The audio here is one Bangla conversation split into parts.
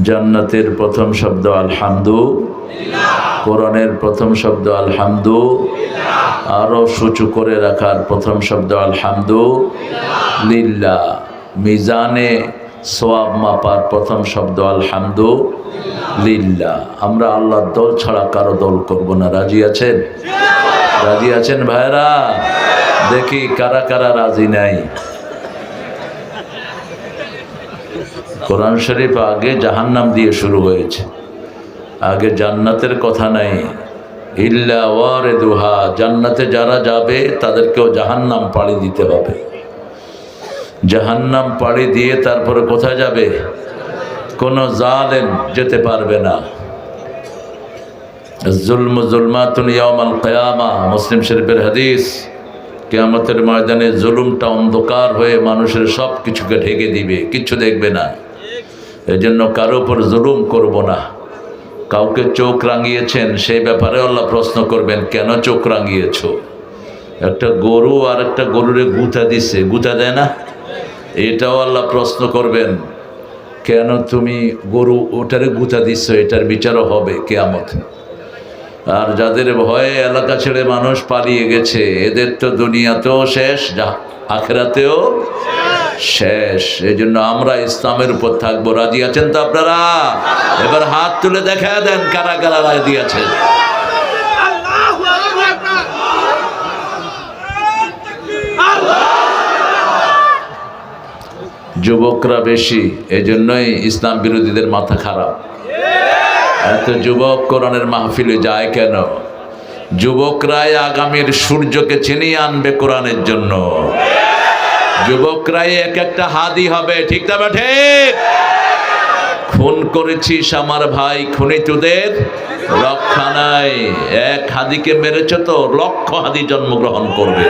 জান্নাতের প্রথম শব্দ আলহামদুলিল্লাহ, কোরআনের প্রথম শব্দ আলহামদুলিল্লাহ, আরো সূচু করে রাখার প্রথম শব্দ আলহামদুলিল্লাহ, মিজানে সওয়াব মাপার প্রথম শব্দ আলহামদুলিল্লাহ। আমরা আল্লাহর দল ছাড়া কারো দল করব না। রাজি আছেন? রাজি আছেন ভাইরা? দেখি কারা কারা রাজি নাই। কোরআন শরীফ আগে জাহান্নাম দিয়ে শুরু হয়েছে, আগে জান্নাতের কথা নাই। ইল্লা ওয়ারিদুহা, জান্নাতে যারা যাবে তাদেরকেও জাহান্নাম পাড়ি দিতে হবে। জাহান্নাম পাড়ি দিয়ে তারপরে কোথায় যাবে? কোনো জালেম যেতে পারবে না। জুলমু জুলমাতুন ইয়াউমাল কিয়ামা, মুসলিম শরীফের হাদিস। কিয়ামতের ময়দানে জুলুমটা অন্ধকার হয়ে মানুষের সব কিছুকে ঢেকে দিবে, কিচ্ছু দেখবে না। এজন্য কারো উপর জুলুম করব না। কাউকে চোখ রাঙিয়েছেন, সেই ব্যাপারে আল্লাহ প্রশ্ন করবেন, কেন চোখ রাঙিয়েছ? একটা গরু আর একটা গরুরে গুঁতা দিছে, গুঁতা দেয় না? এটাও আল্লাহ প্রশ্ন করবেন, কেন তুমি গরু ওটারে গুঁতা দিচ্ছ? এটার বিচারও হবে কিয়ামত। আর যাদের ভয়ে এলাকা ছেড়ে মানুষ পালিয়ে গেছে, এদের তো দুনিয়াতেও শেষ, আখিরাতেও শেষ। এই জন্য আমরা ইসলামের উপর থাকবো। রাজি আছেন তো আপনারা? এবার হাত তুলে দেখা দেন কারা কারা রাজি আছেন। যুবকরা বেশি, এই জন্যই ইসলাম বিরোধীদের মাথা খারাপ। এত যুবক কোরআনের মাহফিলে যায় কেন? যুবকরাই আগামীর সূর্যকে ছিনিয়ে আনবে কোরআনের জন্য। যুবকরাই এক একটা হাদি হবে, ঠিক না ঠিক? খুন করেছিস আমার ভাই, খুনিতদের রক্ষা নাই। এক হাদিকে মেরেছ তো লক্ষ হাদি জন্মগ্রহণ করবে।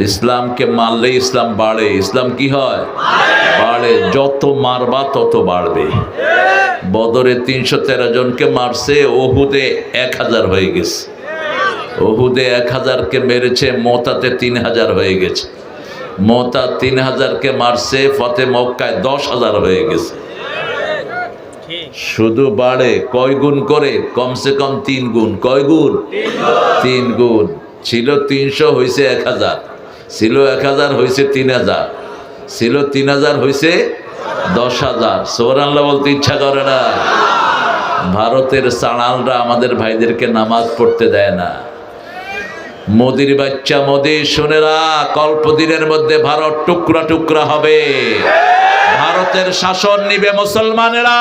ইসলামকে মারলে ইসলাম বাড়ে। ইসলাম কি হয়? বাড়ে। যত মারবা তত বাড়বে। বদরে ৩১৩ জনকে মারছে, ওহুদে ১০০০ হয়ে গেছে। ওহুদে ১০০০কে মেরেছে, মোতাতে ৩০০০ হয়ে গেছে। মোতা ৩০০০কে মারছে, ফতে মক্কায় ১০,০০০ হয়ে গেছে। শুধু বাড়ে। কয় গুণ করে? কমসে কম ৩ গুণ। কয় গুণ? ৩ গুণ। ছিল ৩০০ হয়েছে ১০০০, ছিল ১০০০ হয়েছে ৩০০০, ছিল ৩০০০ হয়েছে ১০,০০০। সুবহানাল্লাহ বলতে ইচ্ছা করে না? ভারতের সাড়ালরা আমাদের ভাইদেরকে নামাজ পড়তে দেয় না। মোদির বাচ্চা মোদি, শুনে রাখ, অল্প দিনের মধ্যে ভারত টুকরা টুকরা হবে। ভারতের শাসন নিবে মুসলমানেরা।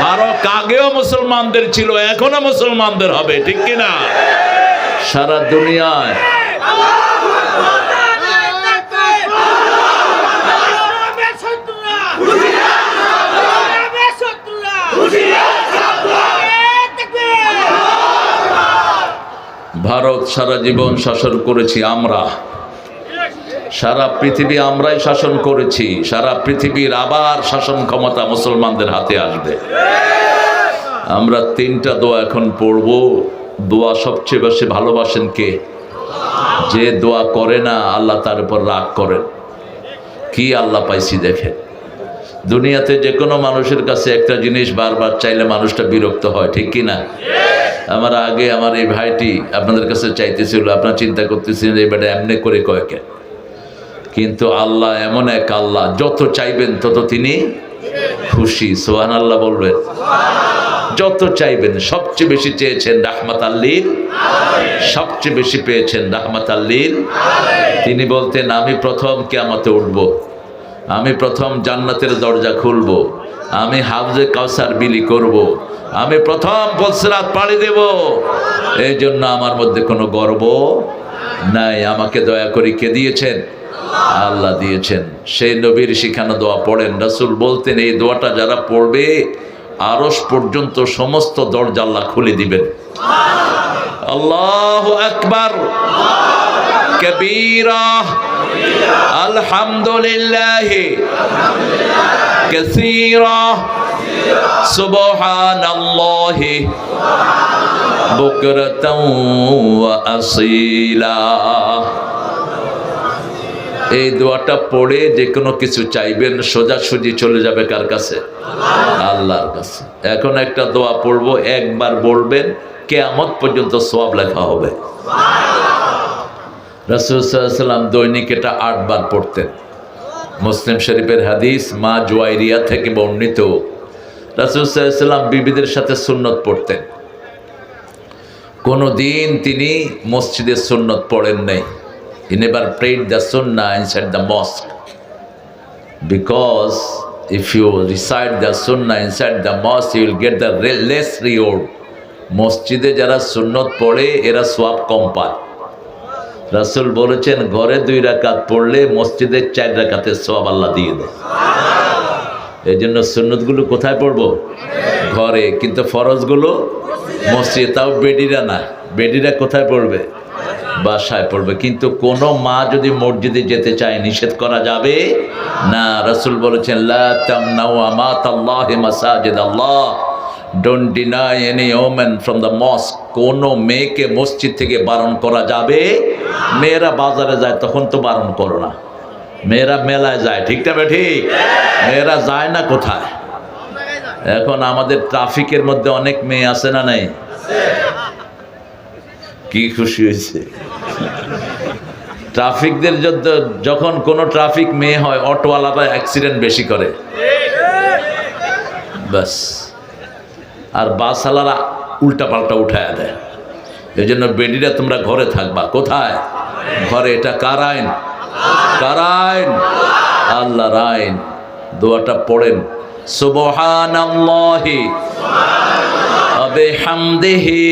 ভারত আগেও মুসলমানদের ছিল, এখনো মুসলমানদের হবে, ঠিক কিনা? সারা দুনিয়ায় ভারত সারা জীবন শাসন করেছি আমরা। সারা পৃথিবী আমরাই শাসন করেছি। সারা পৃথিবীর আবার শাসন ক্ষমতা মুসলমানদের হাতে আসবে। আমরা 3টা দোয়া এখন পড়ব। দোয়া সবচেয়ে বেশি ভালোবাসেন কে? যে দোয়া করে না আল্লাহ তার উপর রাগ করেন। কি আল্লাহ পাইছি দেখেন। দুনিয়াতে যে কোনো মানুষের কাছে একটা জিনিস বারবার চাইলে মানুষটা বিরক্ত হয়, ঠিক কি না? আমার আগে আমার এই ভাইটি আপনাদের কাছে চাইতেছিল, আপনারা চিন্তা করতেছিলেন এই বেটা এমনি করে কয়েকে। কিন্তু আল্লাহ এমন এক আল্লাহ, যত চাইবেন তত তিনি খুশি। সুবহানাল্লাহ বলবেন। যত চাইবেন। সবচেয়ে বেশি চেয়েছেন রাহমাতাল লিল আলামিন, সবচেয়ে বেশি পেয়েছেন রাহমাতাল লিল আলামিন। তিনি বলতেন, আমি প্রথম কিয়ামতে উঠব, আমি প্রথম জান্নাতের দরজা খুলব, আমি হাউজে কাউসার বিলি করব, আমি প্রথম পুলসিরাত পাড়ি দেব। এই জন্য আমার মধ্যে কোনো গর্ব নাই। আমাকে দয়া করে কে দিয়েছেন? আল্লাহ দিয়েছেন। সেই নবীর শিখানো দোয়া পড়েন। রাসূল বলতেন, এই দোয়াটা যারা পড়বে আরশ পর্যন্ত সমস্ত দরজা আল্লাহ খুলে দিবেন। আল্লাহু আকবার কবীরা, আলহামদুলিল্লাহি কাসীরা, সুবহানাল্লাহি বুকরাতাও ওয়া আসীলা। এই দোয়াটা পড়ে যে কোনো কিছু চাইবেন, সোজাসুজি চলে যাবে কার কাছে? আল্লাহর কাছে। এখন একটা দোয়া পড়বো, একবার বলবেন, কিয়ামত পর্যন্ত সওয়াব লেখা হবে। রাসূল সাল্লাল্লাহু আলাইহি ওয়াসাল্লাম দৈনিক এটা 8 বার পড়তেন। মুসলিম শরীফের হাদিস, মা জুয়াইরিয়া থেকে বর্ণিত, রাসূল সাল্লাল্লাহু আলাইহি ওয়াসাল্লাম বিবিদের সাথে সুন্নত পড়তেন। কোনো দিন তিনি মসজিদে সুন্নত পড়েন নাই। He never prayed the sunnah inside the mosque, because if you recite the sunnah inside the mosque, you will get the less reward. মসজিদে যারা সুন্নত পড়ে এরা সওয়াব কম পায়। রাসূল বলেছেন, ঘরে 2 রাকাত পড়লে মসজিদে 4 রাকাতের সওয়াব আল্লাহ দিয়ে দেয়। এই জন্য সুন্নতগুলো কোথায় পড়বো? ঘরে। কিন্তু ফরজগুলো মসজিদে। তাও বেডিরা না, বেডিরা কোথায় পড়বে? বাসায় পড়বে। কিন্তু কোন মা যদি মসজিদে যেতে চায়, নিষেধ করা যাবে না। রাসূল বলেছেন, লা তামনাউ আমাতাল্লাহি মাসাজিদাল্লাহ, don't deny any woman from the mosque. কোনো মেয়েকে মসজিদ থেকে বারণ করা যাবে। মেয়েরা বাজারে যায় তখন তো বারণ করো না, মেয়েরা মেলায় যায়, ঠিক না ঠিক? মেয়েরা যায় না কোথায়? এখন আমাদের ট্রাফিকের মধ্যে অনেক মেয়ে আছে না নাই? কি খুশি হয়েছে! ট্রাফিকদের যখন কোনো ট্রাফিক মেয়ে হয়, অটোওয়ালারা অ্যাক্সিডেন্ট বেশি করে, বাস। আর বাসওয়ালারা উল্টা পাল্টা উঠায় দেয়। এই জন্য বেডিরা তোমরা ঘরে থাকবা। কোথায়? ঘরে। এটা কার আইন? কার আইন? আল্লাহর আইন। দোয়াটা পড়েন, সুবহানাল্লাহি ওয়া বিহামদিহি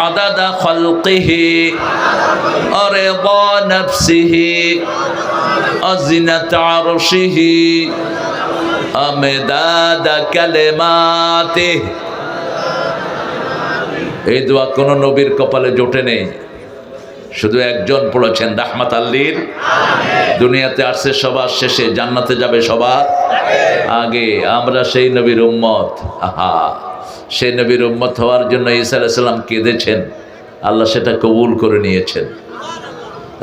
আদাদা খালকিহি ওয়া রিদা নাফসিহি ওয়া জিনাতা আরশিহি ওয়া মিদাদা কালিমাতিহি। এই দোয়া কোন নবীর কপালে জোটে নেই, শুধু একজন পড়েছেন, রাহমাতাল লিল আলামিন। দুনিয়াতে আসছে সবার শেষে, জান্নাতে যাবে সবার আগে। আমরা সেই নবীর উম্মত। আহা, সেই নবীর উম্মত হওয়ার জন্য ঈসা আলাইহিস সালাম কেঁদেছেন, আল্লাহ সেটা কবুল করে নিয়েছেন।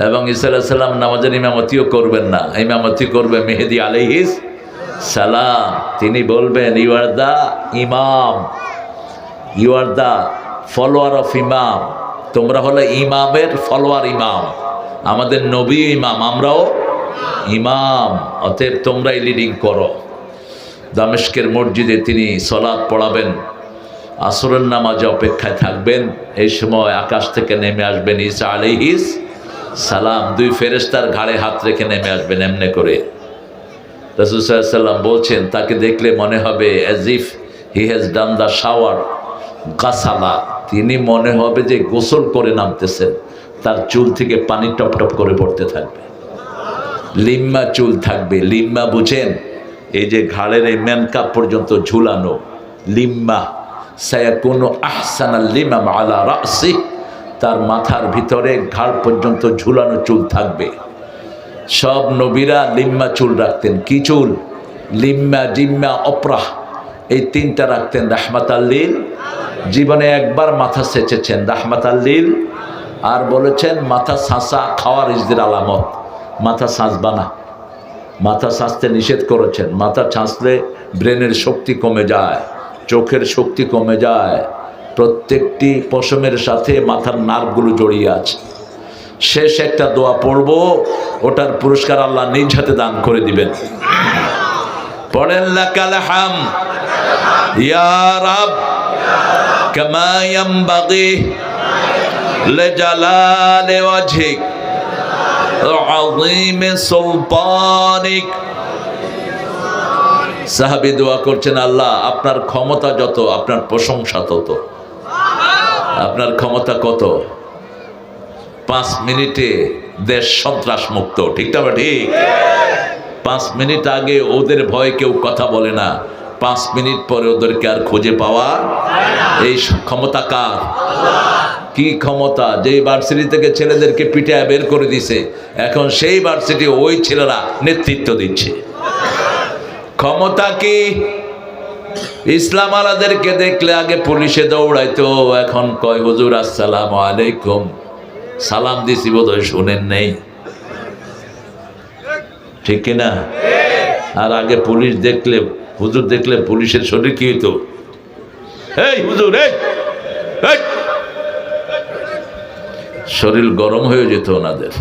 এবং ঈসা আলাইহিস সালাম নামাজের ইমামতিও করবেন না, ইমামতি করবে মেহেদী আলাইহিস সালাম। তিনি বলবেন, you are the imam, you are the follower of imam. তোমরা হলে ইমামের ফলোয়ার। ইমাম আমাদের নবী ইমাম, আমরাও ইমাম, অতএব তোমরাই লিডিং করো। দামেস্কের মসজিদে তিনি সালাত পড়াবেন, আসরের নামাজে অপেক্ষায় থাকবেন। এই সময় আকাশ থেকে নেমে আসবেন ঈসা আলাইহিস সালাম, 2 ফেরেশতার ঘাড়ে হাত রেখে নেমে আসবেন এমনি করে। রাসূল সাল্লাল্লাহু আলাইহি ওয়াসাল্লাম বলছেন, তাকে দেখলে মনে হবে as if he has done the shower গাসালা, তিনি মনে হবে যে গোসল করে নামতেছেন। তার চুল থেকে পানি টপ টপ করে পড়তে থাকবে। লিম্মা চুল থাকবে। লিম্মা বুঝেন? এই যে ঘাড়ের এই ম্যানকাপ পর্যন্ত ঝুলানো লিম্মা। সায়াকুনু আহসানাল লিমাম আলা রাসি, তার মাথার ভিতরে ঘাড় পর্যন্ত ঝুলানো চুল থাকবে। সব নবীরা লিম্মা চুল রাখতেন। কি চুল? লিম্মা, জিম্মা, অপরাহ, এই 3টা রাখতেন। রাহমাতাল লিল, জীবনে একবার মাথা সেচেছেন, রাহমাতাল লিল। আর বলেছেন, মাথা ছাঁচা খাওয়ারিজদের আলামত, মাথা ছাঁচবা না। মাথা ছাঁচতে নিষেধ করেছেন। মাথা ছাঁচলে ব্রেনের শক্তি কমে যায়, চোখের শক্তি কমে যায়। প্রত্যেকটি পশমের সাথে মাথার নার্ভগুলো জড়িয়ে আছে। শেষ একটা দোয়া পড়ব, ওটার পুরস্কার আল্লাহ নিজ হাতে দান করে দিবেন। পড়েন, লাকাল হাম ইয়া রাব কামা ইয়ামবাগি লিজালালি ওয়াজহিক ওয়া আযীমি সুলতানিক। সাহাবী দোয়া করছেন, আল্লাহ আপনার ক্ষমতা যত, আপনার প্রশংসা তত। আপনার ক্ষমতা কত? 5 মিনিটে দেশ সন্ত্রাস মুক্ত, ঠিক না ঠিক? 5 মিনিট আগে ওদের ভয়ে কেউ কথা বলে না, 5 মিনিট পরে ওদেরকে আর খুঁজে পাওয়া। এই ক্ষমতা কার? কি ক্ষমতা? যে ভার্সিটি থেকে ছেলেদেরকে পিটায় বের করে দিছে, এখন সেই ভার্সিটি ওই ছেলেরা নেতৃত্ব দিচ্ছে। ক্ষমতা কি? ইসলাম আলাদেরকে দেখলে আগে পুলিশে দৌড়াইতো, এখন কয় হুজুর আসসালামু আলাইকুম। সালাম দিছি বোধহয় শুনেন নেই। ঠিক কিনা? আর আগে পুলিশ দেখলে, হুজুর দেখলে পুলিশের শরীর কি হইতো? এই হুজুর, এই শরীর গরম হয়ে যেত ওনাদের।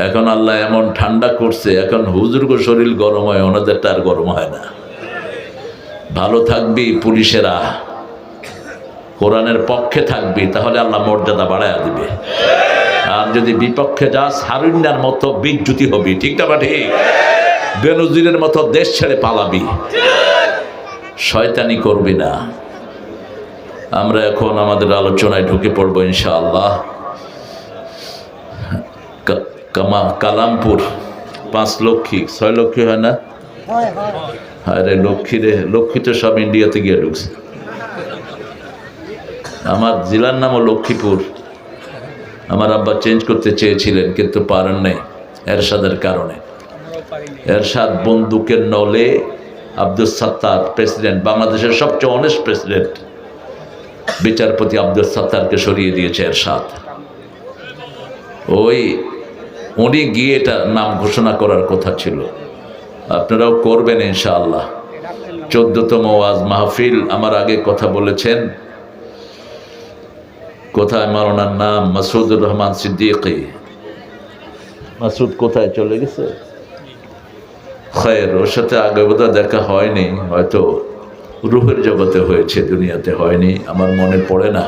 এখন আল্লাহ এমন ঠান্ডা করছে, এখন হুজুরকে শরীর গরম হয়, ওনাদেরটা আর গরম হয় না। ভালো থাকবি পুলিশেরা, কোরআনের পক্ষে থাকবি, তাহলে আল্লাহ মর্যাদা বাড়ায়া দিবে। আর যদি বিপক্ষে যাস, হারুন্যার মতো বিচ্যুতি হবি। ঠিক না? ঠিক। বেনজিরের মতো দেশ ছেড়ে পালাবি, শয়তানি করবি না। আমরা এখন আমাদের আলোচনায় ঢুকে পড়বো ইনশাআল্লাহ। কালামপুর 5 লক্ষ্মী 6 লক্ষ্মী হয় না? আরে লক্ষ্মী রে, লক্ষ্মী তো সব ইন্ডিয়াতে গিয়ে ঢুকছে। আমার জেলার নামও লক্ষ্মীপুর। আমার আব্বা চেঞ্জ করতে চেয়েছিলেন কিন্তু পারেন নাই এরশাদের কারণে। এরশাদ বন্দুকের নলে আব্দুল সাত্তার প্রেসিডেন্ট, বাংলাদেশের সবচেয়ে অনেস্ট প্রেসিডেন্ট, বিচারপতি আব্দুল সাত্তারকে সরিয়ে দিয়েছে এরশাদ। উনি গিয়ে এটা নাম ঘোষণা করার কথা ছিল। আপনারাও করবেন ইনশাআল্লাহ। 14তম ওয়াজ মাহফিল। আমার আগে কথা বলেছেন, কোথায় আমার ওনার নাম মাসুদুর রহমান সিদ্দিকী। মাসুদ কোথায় চলে গেছে? খয়ের, ওর সাথে আগে বোধহয় দেখা হয়নি, হয়তো রূহের জগতে হয়েছে, দুনিয়াতে হয়নি, আমার মনে পড়ে না।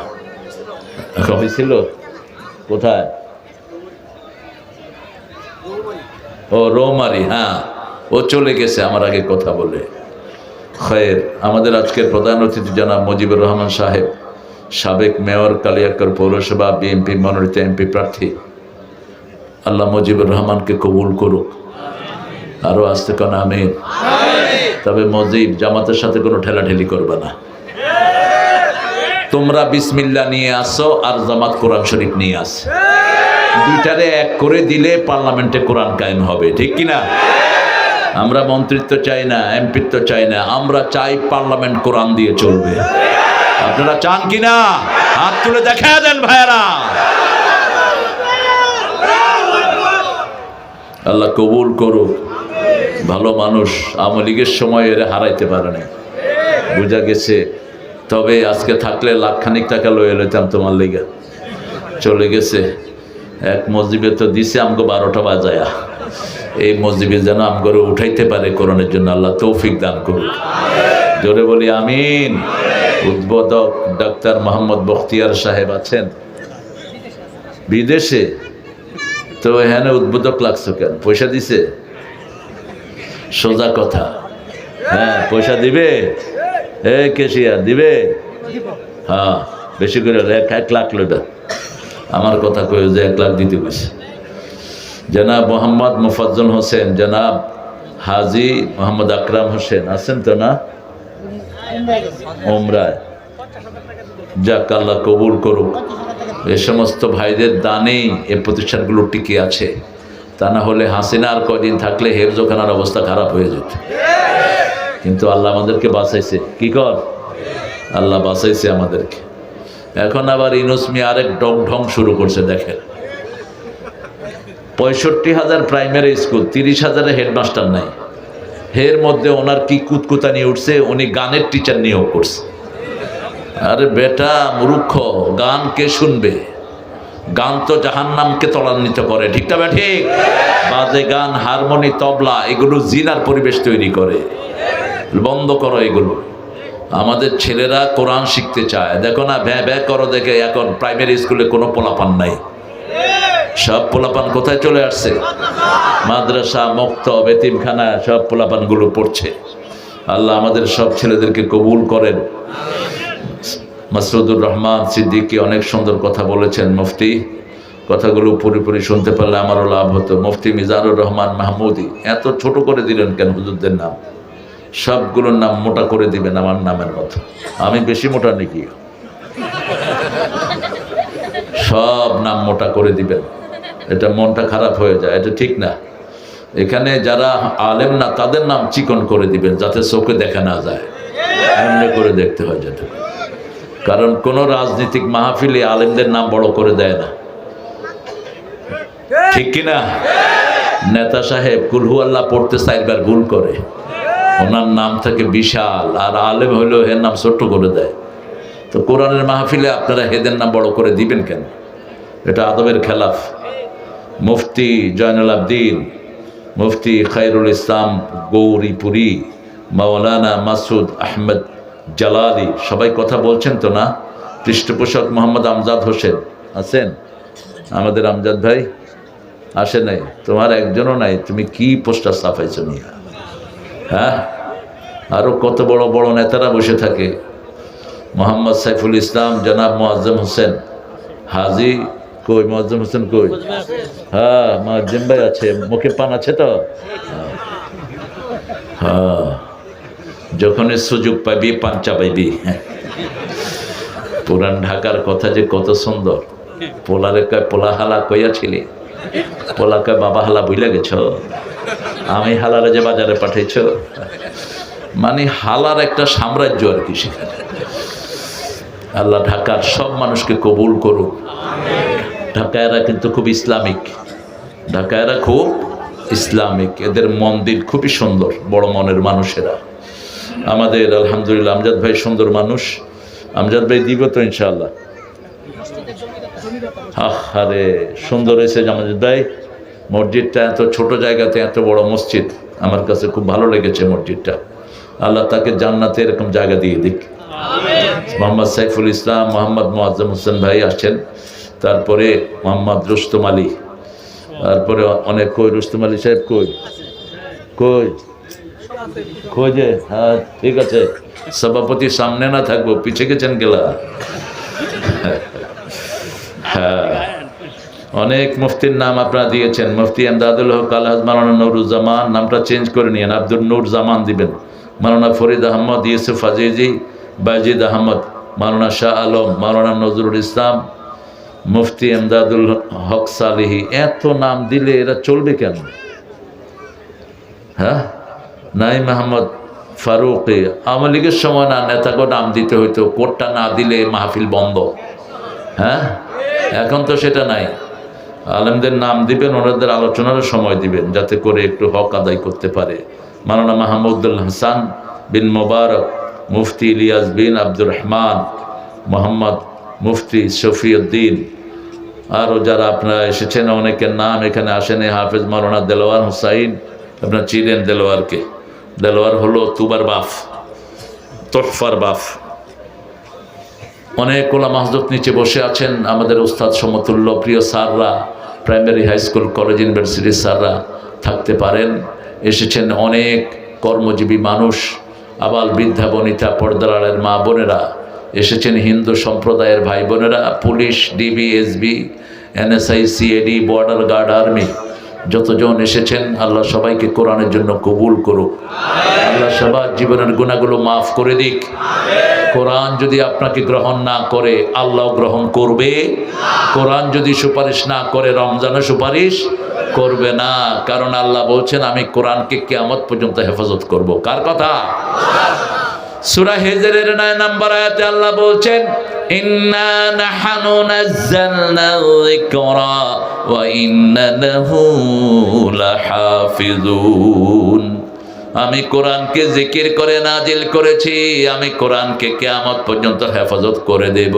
হয়েছিল কোথায়? ও রৌমারি, হ্যাঁ, ও চলে গেছে আমার আগে কথা বলে। খয়ের, আমাদের আজকের প্রধান অতিথি জনাব মুজিবুর রহমান সাহেব, সাবেক মেয়র, কালিয়াকৈর পৌরসভা বিএনপি মনোনীত এমপি প্রার্থী। আল্লাহ মুজিবুর রহমানকে কবুল করুক। আরো আসতে কোন আমিন। তবে মুজিব, জামাতের সাথে কোনো ঠেলাঠেলি করবে না। তোমরা বিসমিল্লাহ নিয়ে আসো আর জামাত কোরআন শরীফ নিয়ে আসে, দুইটারে এক করে দিলে পার্লামেন্টে কোরআন কায়েম হবে। ঠিক কিনা? আমরা মন্ত্রিত্ব চাই না, এমপিত্ব চাই না, আমরা চাই পার্লামেন্ট কোরআন দিয়ে চলবে। আপনারা চান কিনা? হাত তুলে দেখা দেন ভাইয়ারা। আল্লাহ কবুল করুক। ভালো মানুষ, আওয়ামী লীগের সময় এরা হারাইতে পারে না, বুঝা গেছে। তবে আজকে থাকলে লাখখানিক টাকা লয়ে লইতাম তোমার লেগে। চলে গেছে। এক মসজিদে তো দিছে আমগো 12টা বাজায়া। এই মসজিদে যেন আমগরে উঠাইতে পারে কোরআনের জন্য আল্লাহ তৌফিক দান করুক। জোরে বলি আমিন। উদ্বোধক ডাক্তার মোহাম্মদ বখতিয়ার সাহেব আছেন বিদেশে, তো এখানে উদ্বোধক লাগছো কেন? পয়সা দিছে? সোজা কথা, হ্যাঁ পয়সা দিবে। কেশিয়া দিবে? হ্যাঁ, বেশি করে 1 লাখ লোটা। আমার কথা কয়ে যে 1 লাখ দিতে গেছে। জনাব মোহাম্মদ মুফাজ্জল হোসেন, জনাব হাজি মোহাম্মদ আকরাম হোসেন আছেন তো না? ওমরায়। যাক, আল্লাহ কবুল করুক। এ সমস্ত ভাইদের দানেই এ প্রতিষ্ঠানগুলো টিকে আছে। তা না হলে হাসিনা আর কয়দিন থাকলে হেফজোখানার অবস্থা খারাপ হয়ে যেত। কিন্তু আল্লাহ আমাদেরকে বাঁচাইছে। কি কর? আল্লাহ বাঁচাইছে আমাদেরকে। এখন আবার ইউনূস মিয়া আরেক ঢং শুরু করছে। দেখেন, 65,000 প্রাইমারি স্কুল, 30,000 হেডমাস্টার নাই। এর মধ্যে ওনার কি কুতকুতানি উঠছে, উনি গানের টিচার নিয়োগ করছে। আরে বেটা মূর্খ, গান কে শুনবে? গান তো জাহান্নামকে ত্বরান্বিত করে। ঠিক না? ঠিক। বাজে গান, হারমোনি, তবলা, এগুলো জিনার পরিবেশ তৈরি করে। বন্ধ করো এগুলো। আমাদের ছেলেরা কোরআন শিখতে চায়। দেখো না, ভ্যা ভ্যা করো দেখে এখন প্রাইমারি স্কুলে কোনো পোলাপান নাই। সব পোলাপান কোথায় চলে আসছে? মাদ্রাসা, মক্তব, এতিমখানা, সব পোলাপানগুলো পড়ছে। আল্লাহ আমাদের সব ছেলেদেরকে কবুল করেন। মাসুদুর রহমান সিদ্দিকী অনেক সুন্দর কথা বলেছেন। মুফতি, কথাগুলো পুরোপুরি শুনতে পারলে আমারও লাভ হতো। মুফতি মিজানুর রহমান মাহমুদি, এত ছোট করে দিলেন কেন হুজুরদের নাম? সবগুলোর নাম মোটা করে দিবেন আমার নামের মতো। আমি বেশি মোটা নাকি? সব নাম মোটা করে দিবেন, এটা মনটা খারাপ হয়ে যায়, এটা ঠিক না। এখানে যারা আলেম না তাদের নাম চিকন করে দিবেন, যাতে চোখে দেখা না যায়, এমনি করে দেখতে হয় যাতে। কারণ কোন রাজনৈতিক মাহফিলে আলেমদের নাম বড় করে দেয় না। ঠিক কিনা? নেতা সাহেব কুলহু আল্লাহ পড়তে 4 বার ভুল করে, ওনার নাম থেকে বিশাল, আর আলেম হইলেও এর নাম ছোট্ট করে দেয়। তো কোরআনের মাহফিলে আপনারা হেদের নাম বড় করে দিবেন কেন? এটা আদবের খেলাফ। মুফতি জয়নুল আবদিন, মুফতি খায়রুল ইসলাম গৌরীপুরী, মাওলানা মাসুদ আহমেদ জালালি সবাই কথা বলছেন তো না? পৃষ্ঠপোষক মোহাম্মদ আমজাদ হোসেন আছেন? আমাদের আমজাদ ভাই আসে নাই, তোমার একজনও নাই, তুমি কি পোস্টার ছাপাইছো নিয়ে? হ্যাঁ, আরো কত বড় বড় নেতারা বসে থাকে। মোহাম্মদ সাইফুল ইসলাম, জনাব মুআজ্জম হোসেন হাজি, কই মুআজ্জম হোসেন কই? হ্যাঁ, মুআজ্জম ভাই আছে, মুখে পান আছে তো? হ্যাঁ, যখনই সুযোগ পাইবি পান চাপাইবি। পুরান ঢাকার কথা যে কত সুন্দর। পোলারে কয় পোলা হালা কইয়াছিলি, পোলা কয় বাবা হালা বুইলা গেছ, আমি হালারে যে বাজারে পাঠাইছ। মানে হালার একটা সাম্রাজ্য আর কি সেখানে। আল্লাহ ঢাকার সব মানুষকে কবুল করুক। ঢাকায়রা কিন্তু খুব ইসলামিক, ঢাকায়রা খুব ইসলামিক, এদের মন্দির খুবই সুন্দর, বড় মনের মানুষেরা। আমাদের আলহামদুলিল্লাহ আমজাদ ভাই সুন্দর মানুষ। আমজাদ ভাই দিব তো ইনশাআল্লাহ। আরে সুন্দর হয়েছে আমজাদ ভাই, মসজিদটা এত ছোট জায়গাতে এত বড় মসজিদ, আমার কাছে খুব ভালো লেগেছে মসজিদটা। আল্লাহ তাকে জান্নাতে এরকম জায়গা দিয়ে দিক। মোহাম্মদ সাইফুল ইসলাম, মোহাম্মদ মুআজ্জম হোসেন ভাই আসছেন, তারপরে মোহাম্মদ রুস্তম আলী, তারপরে অনেক কই রুস্তম আলী সাহেব কই কই কই যে? হ্যাঁ ঠিক আছে, সভাপতি সামনে না থাকবো, পিছে গেছেন গেলা। হ্যাঁ, অনেক মুফতির নাম আপনারা দিয়েছেন। মুফতি এমদাদুল হক আলহাজ মাওলানা নুরুজ্জামান, নামটা চেঞ্জ করে নিয়েন, আব্দুল নূর জামান দিবেন। মাওলানা ফরিদ আহমদ, ইউসুফ আজিজি, বাজিদ আহমদ, মাওলানা শাহ আলম, মাওলানা নজরুল ইসলাম, মুফতি এমদাদুল হক সালিহি। এত নাম দিলে এরা চলবে কেন? হ্যাঁ, নাইম আহমদ ফারুকি, আওয়ামী লীগের সময় না নেতাকে নাম দিতে হইতো, কোটটা না দিলে মাহফিল বন্ধ। হ্যাঁ, এখন তো সেটা নাই। আলেমদের নাম দিবেন, ওনাদের আলোচনারও সময় দিবেন, যাতে করে একটু হক আদায় করতে পারে। মাওলানা মাহমুদুল হাসান বিন মোবারক, মুফতি ইলিয়াস বিন আব্দুর রহমান, মোহাম্মদ মুফতি শফিউদ্দিন, আরও যারা আপনারা এসেছেন অনেকের নাম এখানে আসেন। হাফেজ মাওলানা দেলোয়ার হুসাইন, আপনারা চিনেন দেলোয়ারকে? দেলোয়ার হলো তুবার বাফ, তোহফার বাফ। অনেক ওলামা হযরত নিচে বসে আছেন, আমাদের উস্তাদ সমতুল্য প্রিয় স্যাররা, প্রাইমারি হাই স্কুল কলেজ ইউনিভার্সিটির স্যাররা থাকতে পারেন। এসেছেন অনেক কর্মজীবী মানুষ, আবাল বৃদ্ধা বনিতা, পর্দার আড়ের মা বোনেরা এসেছেন, হিন্দু সম্প্রদায়ের ভাই বোনেরা, police, DB, SB, NSI, CID, border guard, army, যতজন এসেছেন আল্লাহ সবাইকে কোরআনের জন্য কবুল করুক। আল্লাহ সবার জীবনের গুনাহগুলো মাফ করে দিক। কোরআন যদি আপনাকে গ্রহণ না করে আল্লাহ গ্রহণ করবে। কোরআন যদি সুপারিশ না করে রমজানে সুপারিশ করবে না, কারণ আল্লাহ বলছেন আমি কোরআনকে কিয়ামত পর্যন্ত হেফাজত করব। কার কথা? সূরা হিজরের 9 নম্বর আয়াতে আল্লাহ বলছেন ইন্না নাহনু নাযালনা যিকরা ওয়া ইন্না লাহু লাহাফিজুন। আমি কোরআনকে জিকির করে নাজিল করেছি, আমি কোরআনকে কিয়ামত পর্যন্ত হেফাজত করে দেব।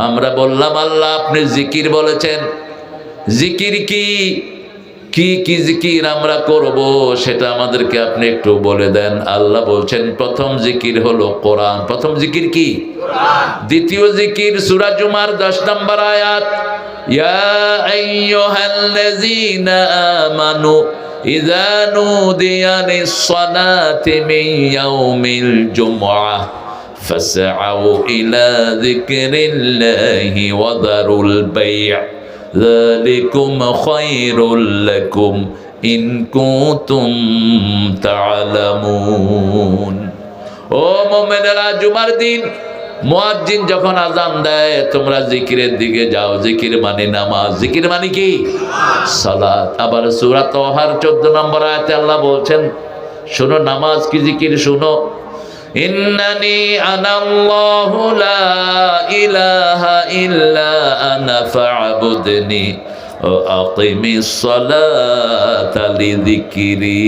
আমরা বললাম আল্লাহ আপনি জিকির বলেছেন, জিকির কি কি কি জিকির আমরা করব সেটা আমাদেরকে আপনি একটু বলে দেন। আল্লাহ বলছেন প্রথম জিকির হলো কোরআন। প্রথম জিকির কি? কোরআন। দ্বিতীয় জিকির সূরা জুমার 10 নম্বর আয়াত, ইয়া আইয়ুহাল্লাযীনা আমানু ইযা নুদিয়া লিস-সালাতি মিন ইয়াউমিল জুমআহ ফাসআউ ইলা যিকরিল্লাহি ওয়া যারুল বাই'। যালিকুম খায়রুল লাকুম ইন কুনতুম তা'লামুন। ও মুমিনেরা, জুমার দিন মুয়াজ্জিন যখন আযান দেয় তোমরা জিকিরের দিকে যাও। জিকির মানে নামাজ। জিকির মানে কি? সালাত। আবার সূরা তাহার 14 নম্বর আয়াতে আল্লাহ বলছেন শোনো নামাজ কি জিকির শোনো। ইন্নানি আনাল্লাহু লা ইলাহা ইল্লা আনা ফা'বুদনি আকিমিস সালাতা লিযিকরি,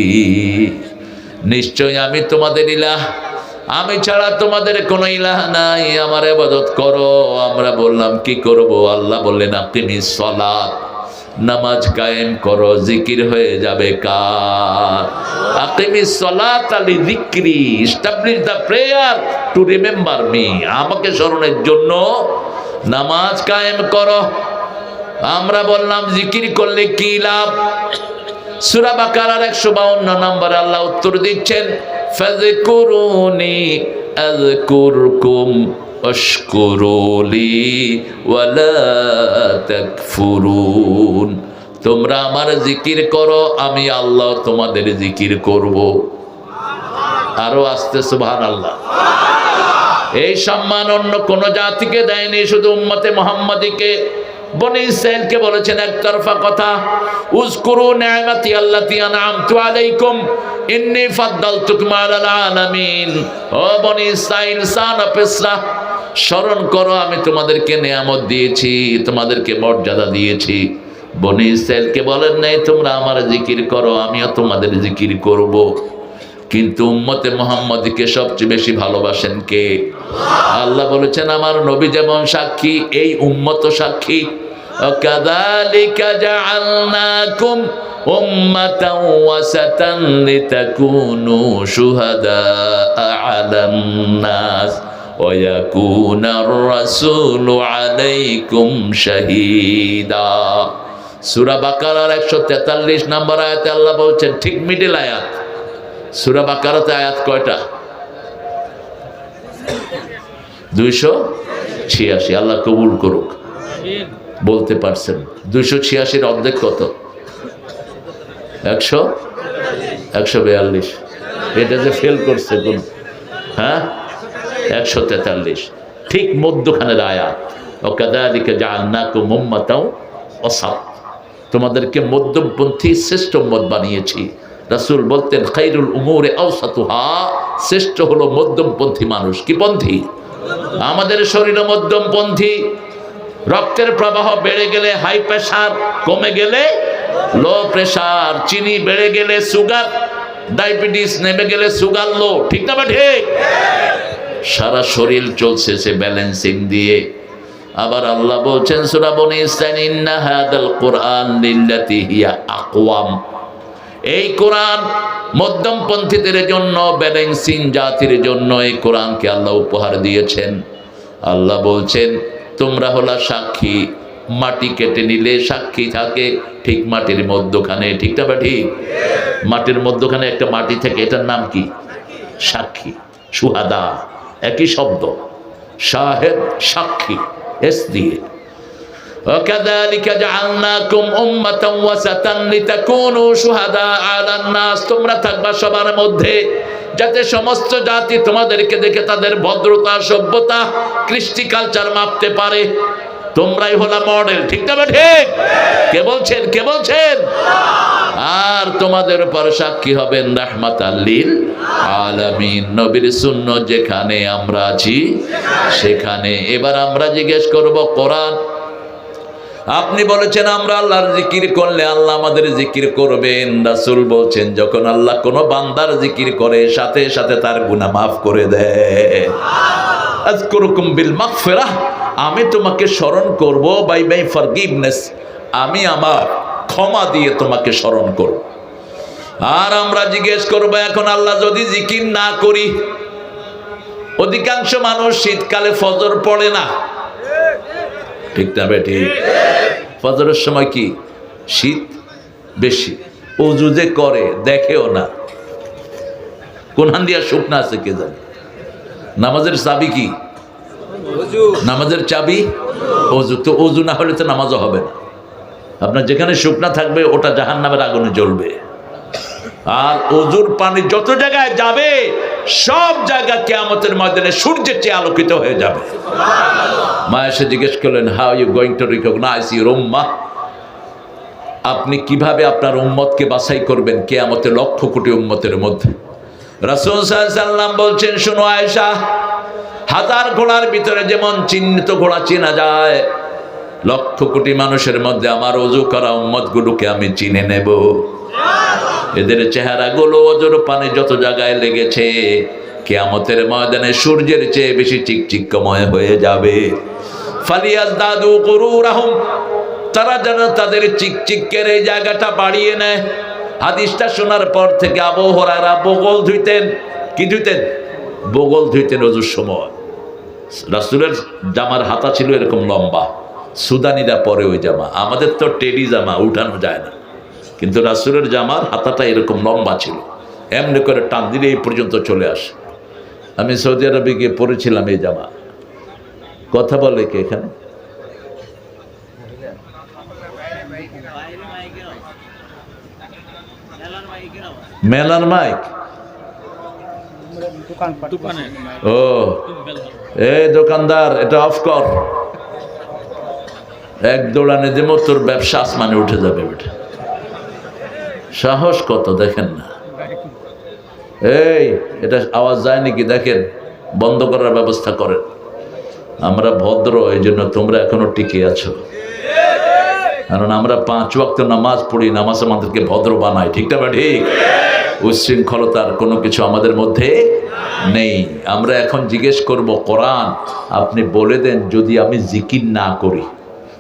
নিশ্চয় আমি তোমাদের ইলাহ, আমি ছাড়া তোমাদের কোনো ইলাহ নাই, আমার ইবাদত করো। আমরা বললাম কি করব? আল্লাহ বললেন আকিমিস সালাত, নামাজ কায়েম করো, জিকির হয়ে যাবে কার? আকিমিস সালাতা লিযিকরি, establish the prayer to remember me, আমাকে স্মরণের জন্য নামাজ কায়েম করো। আমরা বললাম জিকির করলে কি লাভ? সূরা বাকারার 152 নম্বরে আল্লাহ উত্তর দিচ্ছেন, ফাযকুরুনি আযকুরকুম ওয়াশকুরুলি ওয়ালা তাকফুরুন, তোমরা আমার জিকির করো, আমি আল্লাহ তোমাদের জিকির করব। আরো আস্তে সুবহানাল্লাহ। এই সম্মান অন্য কোন জাতিকে দেয়নি, শুধু উম্মতে মুহাম্মাদীকে, বনি ইসরাইলকে বলেছেন একতরফা কথা, উযকুরু নি'মাতি আল্লাতী আন'আমতু আলাইকুম ইন্নী ফাদ্দালতুকুম আলাল আলামিন। ও বনি ইসরাইল, সান অফ ইসরা, স্মরণ করো আমি তোমাদেরকে নিয়ামত দিয়েছি, তোমাদেরকে মর্যাদা দিয়েছি। বনি ইসরাইলকে বলেন নাই তোমরা আমার জিকির করো, আমিও তোমাদের জিকির করব। কিন্তু উম্মতে মুহাম্মাদীকে সবচেয়ে বেশি ভালোবাসেন কে? আল্লাহ বলেছেন আমার নবী যেমন সাক্ষী, এই উম্মত সাক্ষী। কাযালিকা জাআলনাকুম উম্মাতান ওয়াসাতান লিতাকুনু শুহাদা আলান নাস ওয়া ইয়াকুনার রাসূলু আলাইকুম শাহীদা। সূরা বাকারার 143 নম্বর আয়াতে আল্লাহ বলছেন, ঠিক মিডল আয়াত। সূরা বাকারাতে আয়াত কয়টা? 286। আল্লাহ কবুল করুক। বলতে পারছেন 286 অর্ধেক কত? 142। এটা যে ফেল করছে কোন, হ্যাঁ, 143, ঠিক মধ্যখানের আয়াত। ওয়াকাযালিকা জাআলনাকুম উম্মাতাও ওয়াসাত, তোমাদেরকে মধ্যমপন্থী শ্রেষ্ঠ উম্মত বানিয়েছি। রাসূল বলতেন খায়রুল উমুরি আওসাতুহা, শ্রেষ্ঠ হলো মধ্যমপন্থী মানুষ। কি পন্থী? আমাদের শরীরে মধ্যমপন্থী। রক্তের প্রবাহ বেড়ে গেলে হাই প্রেসার, কমে গেলে লো প্রেসার, চিনি বেড়ে গেলে সুগার, ডায়াবেটিস নেমে গেলে সুগার লো, ঠিক না? ঠিক। সারা শরীর চলছে সে ব্যালেন্সিং দিয়ে। আবার আল্লাহ বলছেন সূরা বনী ইসরাঈল, ইন্না হাদাল কুরআন লিল্লাতি হিয়া আকওয়াম, এই কোরআন মধ্যমপন্থীদের জন্য, ব্যালেন্সিং জাতির জন্য এই কোরআনকে আল্লাহ উপহার দিয়েছেন। আল্লাহ বলছেন তোমরা হলা সাক্ষী, মাটি কেটে নিলে সাক্ষী থাকে ঠিক মাটির মধ্যখানে, ঠিক না? ঠিক। মাটির মধ্যখানে একটা মাটি থেকে, এটার নাম কি? সাক্ষী। শুহাদা একই শব্দ, শাহেদ সাক্ষী, এস দিয়ে। ওয়াকাযালিকা জাআলনাকুম উম্মাতান ওয়াসাতান লিতাকুনু শুহাদা আলান নাস, তোমরা থাকবা সবার মধ্যে, যাতে সমস্ত জাতি তোমাদেরকে দেখে তাদের ভদ্রতা, সভ্যতা, কৃষ্টি, কালচার মাপতে পারে। তোমরাই হলা মডেল, ঠিক না? ঠিক। কে বলছেন? কে বলছেন? আর তোমাদের উপর সাক্ষী হবেন রাহমাতাল লিল আলামিন, নবীর সুন্নাত যেখানে আমরা আছি সেখানে। এবার আমরা জিজ্ঞেস করব, কোরআন আপনি বলেছেন আমরা আল্লাহর জিকির করলে আল্লাহ আমাদের জিকির করবেন। রাসূল বলছেন যখন আল্লাহ কোনো বান্দার জিকির করে সাথে সাথে তার গুনাহ মাফ করে দেয়। আযকুরুকুম বিল মাগফিরাহ, আমি তোমাকে স্মরণ করব বাই বাই ফরগিভনেস, আমি আমার ক্ষমা দিয়ে তোমাকে স্মরণ করব। আর আমরা জিজ্ঞেস করব এখন আল্লাহ যদি জিকির না করি, অধিকাংশ মানুষ শীতকালে ফজর পড়ে না, ঠিক না? ঠিক। ফজরের সময় কি শীত বেশি, ওযু যে করে দেখেও না, কোন হান দিয়া শুকনা আছে কে জানে। নামাজের চাবি কি? নামাজের চাবি ওযু। তো ওযু না হলে তো নামাজও হবে না। আপনার যেখানে শুকনা থাকবে ওটা জাহান্নামের আগুনে জ্বলবে। আর ওযুর পানি যত জায়গায় যাবে সব জায়গা কিয়ামতের ময়দানে সূর্যের চেয়ে আলোকিত হয়ে যাবে। মা এসে জিজ্ঞেস করলেন, how you going to recognise your উম্মাহ, আপনি কিভাবে আপনার উম্মতকে বাছাই করবেন কিয়ামতে লক্ষ কোটি উম্মতের মধ্যে? রাসূল সাল্লাল্লাহু আলাইহি সাল্লাম বলছেন, শোনো আয়েশা, হাজার ঘোড়ার ভিতরে যেমন চিহ্নিত ঘোড়া চেনা যায়, লক্ষ কোটি মানুষের মধ্যে আমার ওযু করা উম্মতগুলোকে আমি চিনে নেব। এদের চেহারাগুলো ওজোর পানে যত জায়গায় লেগেছে, কিয়ামতের ময়দানে সূর্যের চেয়ে বেশি চিকচিকময় হয়ে যাবে। ফালিয়াজদাদু গুরুরাহুম, তারা যেন তাদের চিকচিকের এই জায়গাটা বাড়িয়ে নেয়। হাদিসটা শোনার পর থেকে আবু হুরায়রা বগল ধুইতেন। কি ধুইতেন? বগল ধুইতেন ওযুর সময়। রাসূলের জামার হাতা ছিল এরকম লম্বা, সুদানিরা পরে ওই জামা, আমাদের তো টেডি জামা উঠানো যায় না, কিন্তু রাসূলের জামার হাতাটা এরকম লম্বা ছিল, এমনি করে টান দিলে এই পর্যন্ত চলে আসে। আমি সৌদি আরবে গিয়ে পরেছিলাম এই জামা। কথা বলে কে এখানে? মেলার মাইক? ও এই দোকানদার, এটা অফ কর। এক দৌড়ানে দেবো, তোর ব্যবসা আসমানে উঠে যাবে। বেটা সাহস কত দেখেন না। এই এটা আওয়াজ যায় নাকি দেখেন, বন্ধ করার ব্যবস্থা করেন। আমরা ভদ্র, এই জন্য তোমরা এখনো টিকে আছো, কারণ আমরা 5 ওয়াক্ত নামাজ পড়ি, নামাজ আমাদেরকে ভদ্র বানায়। ঠিক না? ঠিক। উচ্ছৃঙ্খলতার কোনো কিছু আমাদের মধ্যে নেই। আমরা এখন জিজ্ঞেস করব, কোরআন আপনি বলে দেন, যদি আমি জিকির না করি,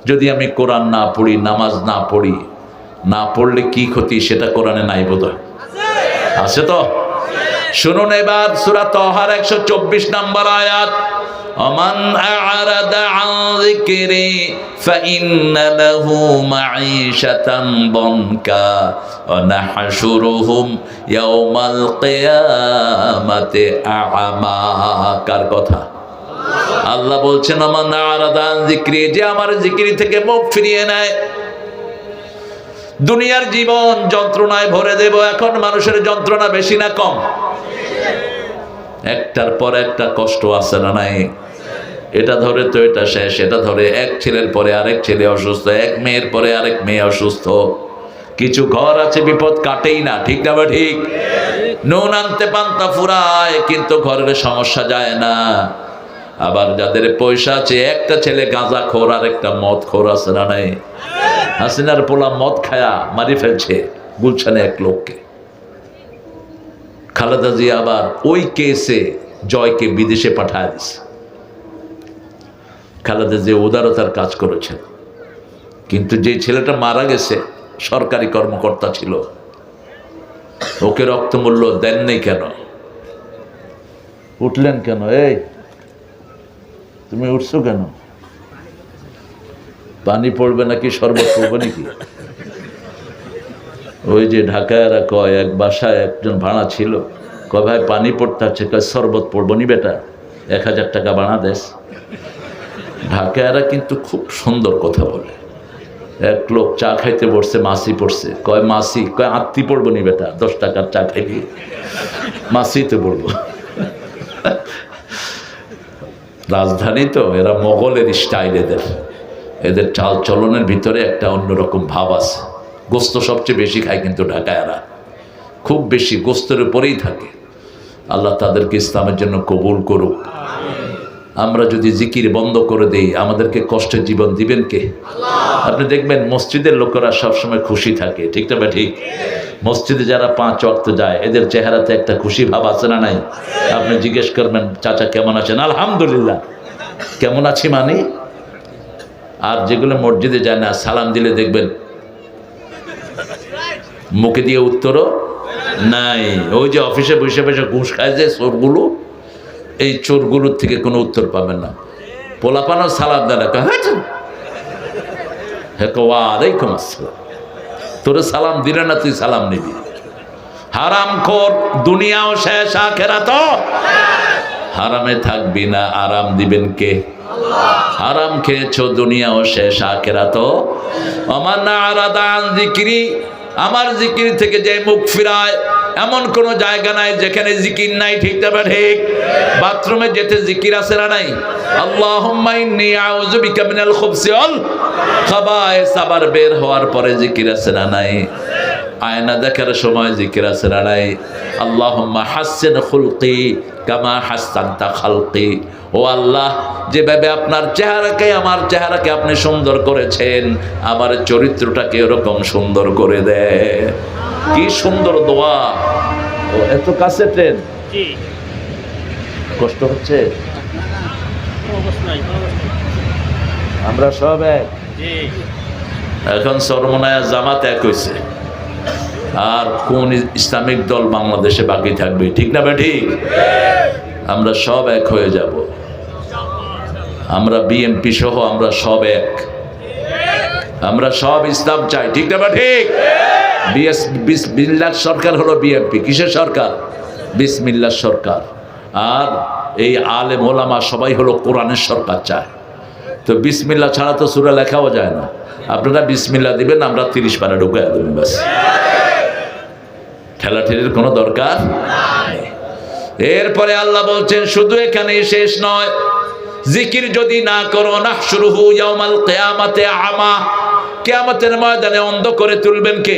যদি আমি কোরআন না পড়ি, নামাজ না পড়ি, না পড়লে কি ক্ষতি? সেটা কোরআনে নাই বোধহয়, আছে তো? শুনুন এবার সূরা তাহার 124 নম্বর আয়াত। ওমান আ'রাদা আন যিকরি ফাইন্না লাহু মাঈশাতান দনকা ওয়া নাহশুরুহুম ইয়াওমাল কিয়ামাতি আ'মা। কার কথা? আল্লাহ বলছেন, ওমান আ'রাদা আন যিকরি, যে আমার জিকির থেকে মুখ ফিরিয়ে নেয়। দুনিয়ার জীবন যন্ত্রণায় ভরে দেব। এখন মানুষের যন্ত্রণা বেশি না কম? একটার পর একটা কষ্ট আছে না নাই? এটা ধরে তো এটা শেষ, এটা ধরে এক ছেলের পরে আরেক ছেলে অসুস্থ, এক মেয়ের পরে আরেক মেয়ে অসুস্থ। কিছু ঘর আছে বিপদ কাটেই না। ঠিক না? ঠিক। নুন আনতে পান্তা ফুরায়, কিন্তু ঘরের সমস্যা যায় না। আবার যাদের পয়সা আছে, একটা ছেলে গাঁজা খোর আর একটা মদ খোর আছে না নাই? হাসিনার পোলা মদ খায়া মারি ফেলছে গুলশানে এক লোককে। খালেদা জিয়া আবার ওই কেসে জয়কে বিদেশে পাঠায় দিছে। খালেদা জিয়া উদারতার কাজ করেছেন, কিন্তু যে ছেলেটা মারা গেছে সরকারি কর্মকর্তা ছিল, ওকে রক্তমূল্য দেন নেই কেন? উঠলেন কেন? এই তুমি উঠছো কেন? পানি পড়বে নাকি শরবত পড়বে নাকি? ওই যে ঢাকায়রা কয়, এক বাসায় একজন ভাড়া ছিল, কয় ভাই পানি পড়তে হচ্ছে, কয় শরবত পড়বো নি বেটা, 1000 টাকা ভাড়া দেশ। ঢাকায়রা কিন্তু খুব সুন্দর কথা বলে। এক লোক চা খাইতে বসছে, মাসি পড়ছে, কয় মাসি, কয় আত্মি পড়বো নি বেটা, 10 টাকার চা খাইবি, মাসিতে পড়বো। রাজধানী তো, এরা মোগলের স্টাইল, এদের চাল চলনের ভিতরে একটা অন্যরকম ভাব আছে। গোস্ত সবচেয়ে বেশি খায় কিন্তু ঢাকায়রা, খুব বেশি গোস্তের উপরেই থাকে। আল্লাহ তাদেরকে ইসলামের জন্য কবুল করুক। আমরা যদি জিকির বন্ধ করে দেই, আমাদেরকে কষ্টের জীবন দিবেন কে? আপনি দেখবেন মসজিদের লোকেরা সবসময় খুশি থাকে। ঠিক না? ঠিক। মসজিদে যারা 5 ওয়াক্ত যায়, এদের চেহারাতে একটা খুশি ভাব আছে না নাই? আপনি জিজ্ঞেস করবেন, চাচা কেমন আছেন? আলহামদুলিল্লাহ। কেমন আছি মানে? আর যেগুলো মসজিদে যায় না, সালাম দিলে দেখবেন মুখে দিয়ে উত্তরও নাই। ওই যে অফিসে বসে বসে ঘুষ খায় যে চোরগুলো, এই চোরগুলোর থেকে কোনো উত্তর পাবেন না। পোলাপানও সালাম দেয় না, ওয়ালাইকুম আসসালাম। তোরে সালাম দিলে না, তুই সালাম নিবি। হারামখোর, দুনিয়াও শেষ, আখিরাতও হারামে থাকবি না। আরাম দিবেন কে? হারাম খেয়েছো, দুনিয়াও শেষ, আখিরাতও। ওমান আ'রাদা আন যিকরি, আমার জিকির থেকে যে মুখ ফিরায়, এমন কোন জায়গা নাই যেখানে জিকির নাই। ঠিক না? ঠিক। বাথরুমে যেতে জিকির আছে না নাই? আল্লাহুম্মা ইন্নী আউযু বিকা মিনাল খুবসি ওয়াল খাবায়েস, আবার বের হওয়ার পরে জিকির আছে না নাই? আয়না দেখার সময় জিকির আছে না নাই? আল্লাহুম্মা হাসসিন খুলকি কামা হাসসানতা খালকি। ও আল্লাহ, যেভাবে আপনার চেহারাকে, আমার চেহারাকে আপনি সুন্দর করেছেন, আমার চরিত্রটাকে এরকম সুন্দর করে দেয়। কি সুন্দর দোয়া! ও এত কাছে ট্রেন, কষ্ট হচ্ছে? আমরা সব এক। এখন চরমনায় জামাত এক হয়েছে, আর কোন ইসলামিক দল বাংলাদেশে বাকি থাকবে? ঠিক না ভাই? ঠিক। আমরা সব এক হয়ে যাব। আমরা বিএনপি সহ আমরা সব এক। আমরা সব ইসলাম চাই। ঠিক না ভাই? ঠিক। বিসমিল্লাহ সরকার হলো বিএনপি। কিসের সরকার? বিসমিল্লাহ সরকার। আর এই আলেম ওলামা সবাই হলো কোরআনের সরকার চায়। তো বিসমিল্লাহ ছাড়া তো সূরা লেখাও যায় না। আপনারা বিসমিল্লাহ দিবেন, আমরা 30 পারা ঢুকে দেবেন, ব্যাস। ঠেলাঠেলির কোনো দরকার নেই। এরপরে আল্লাহ বলছেন শুধু এখানেই শেষ নয়, জিকির যদি না করো, নাহশুরুহু ইয়াউমাল কিয়ামাতি আমা, কিয়ামতের ময়দানে অন্ধ করে তুলবেন কে?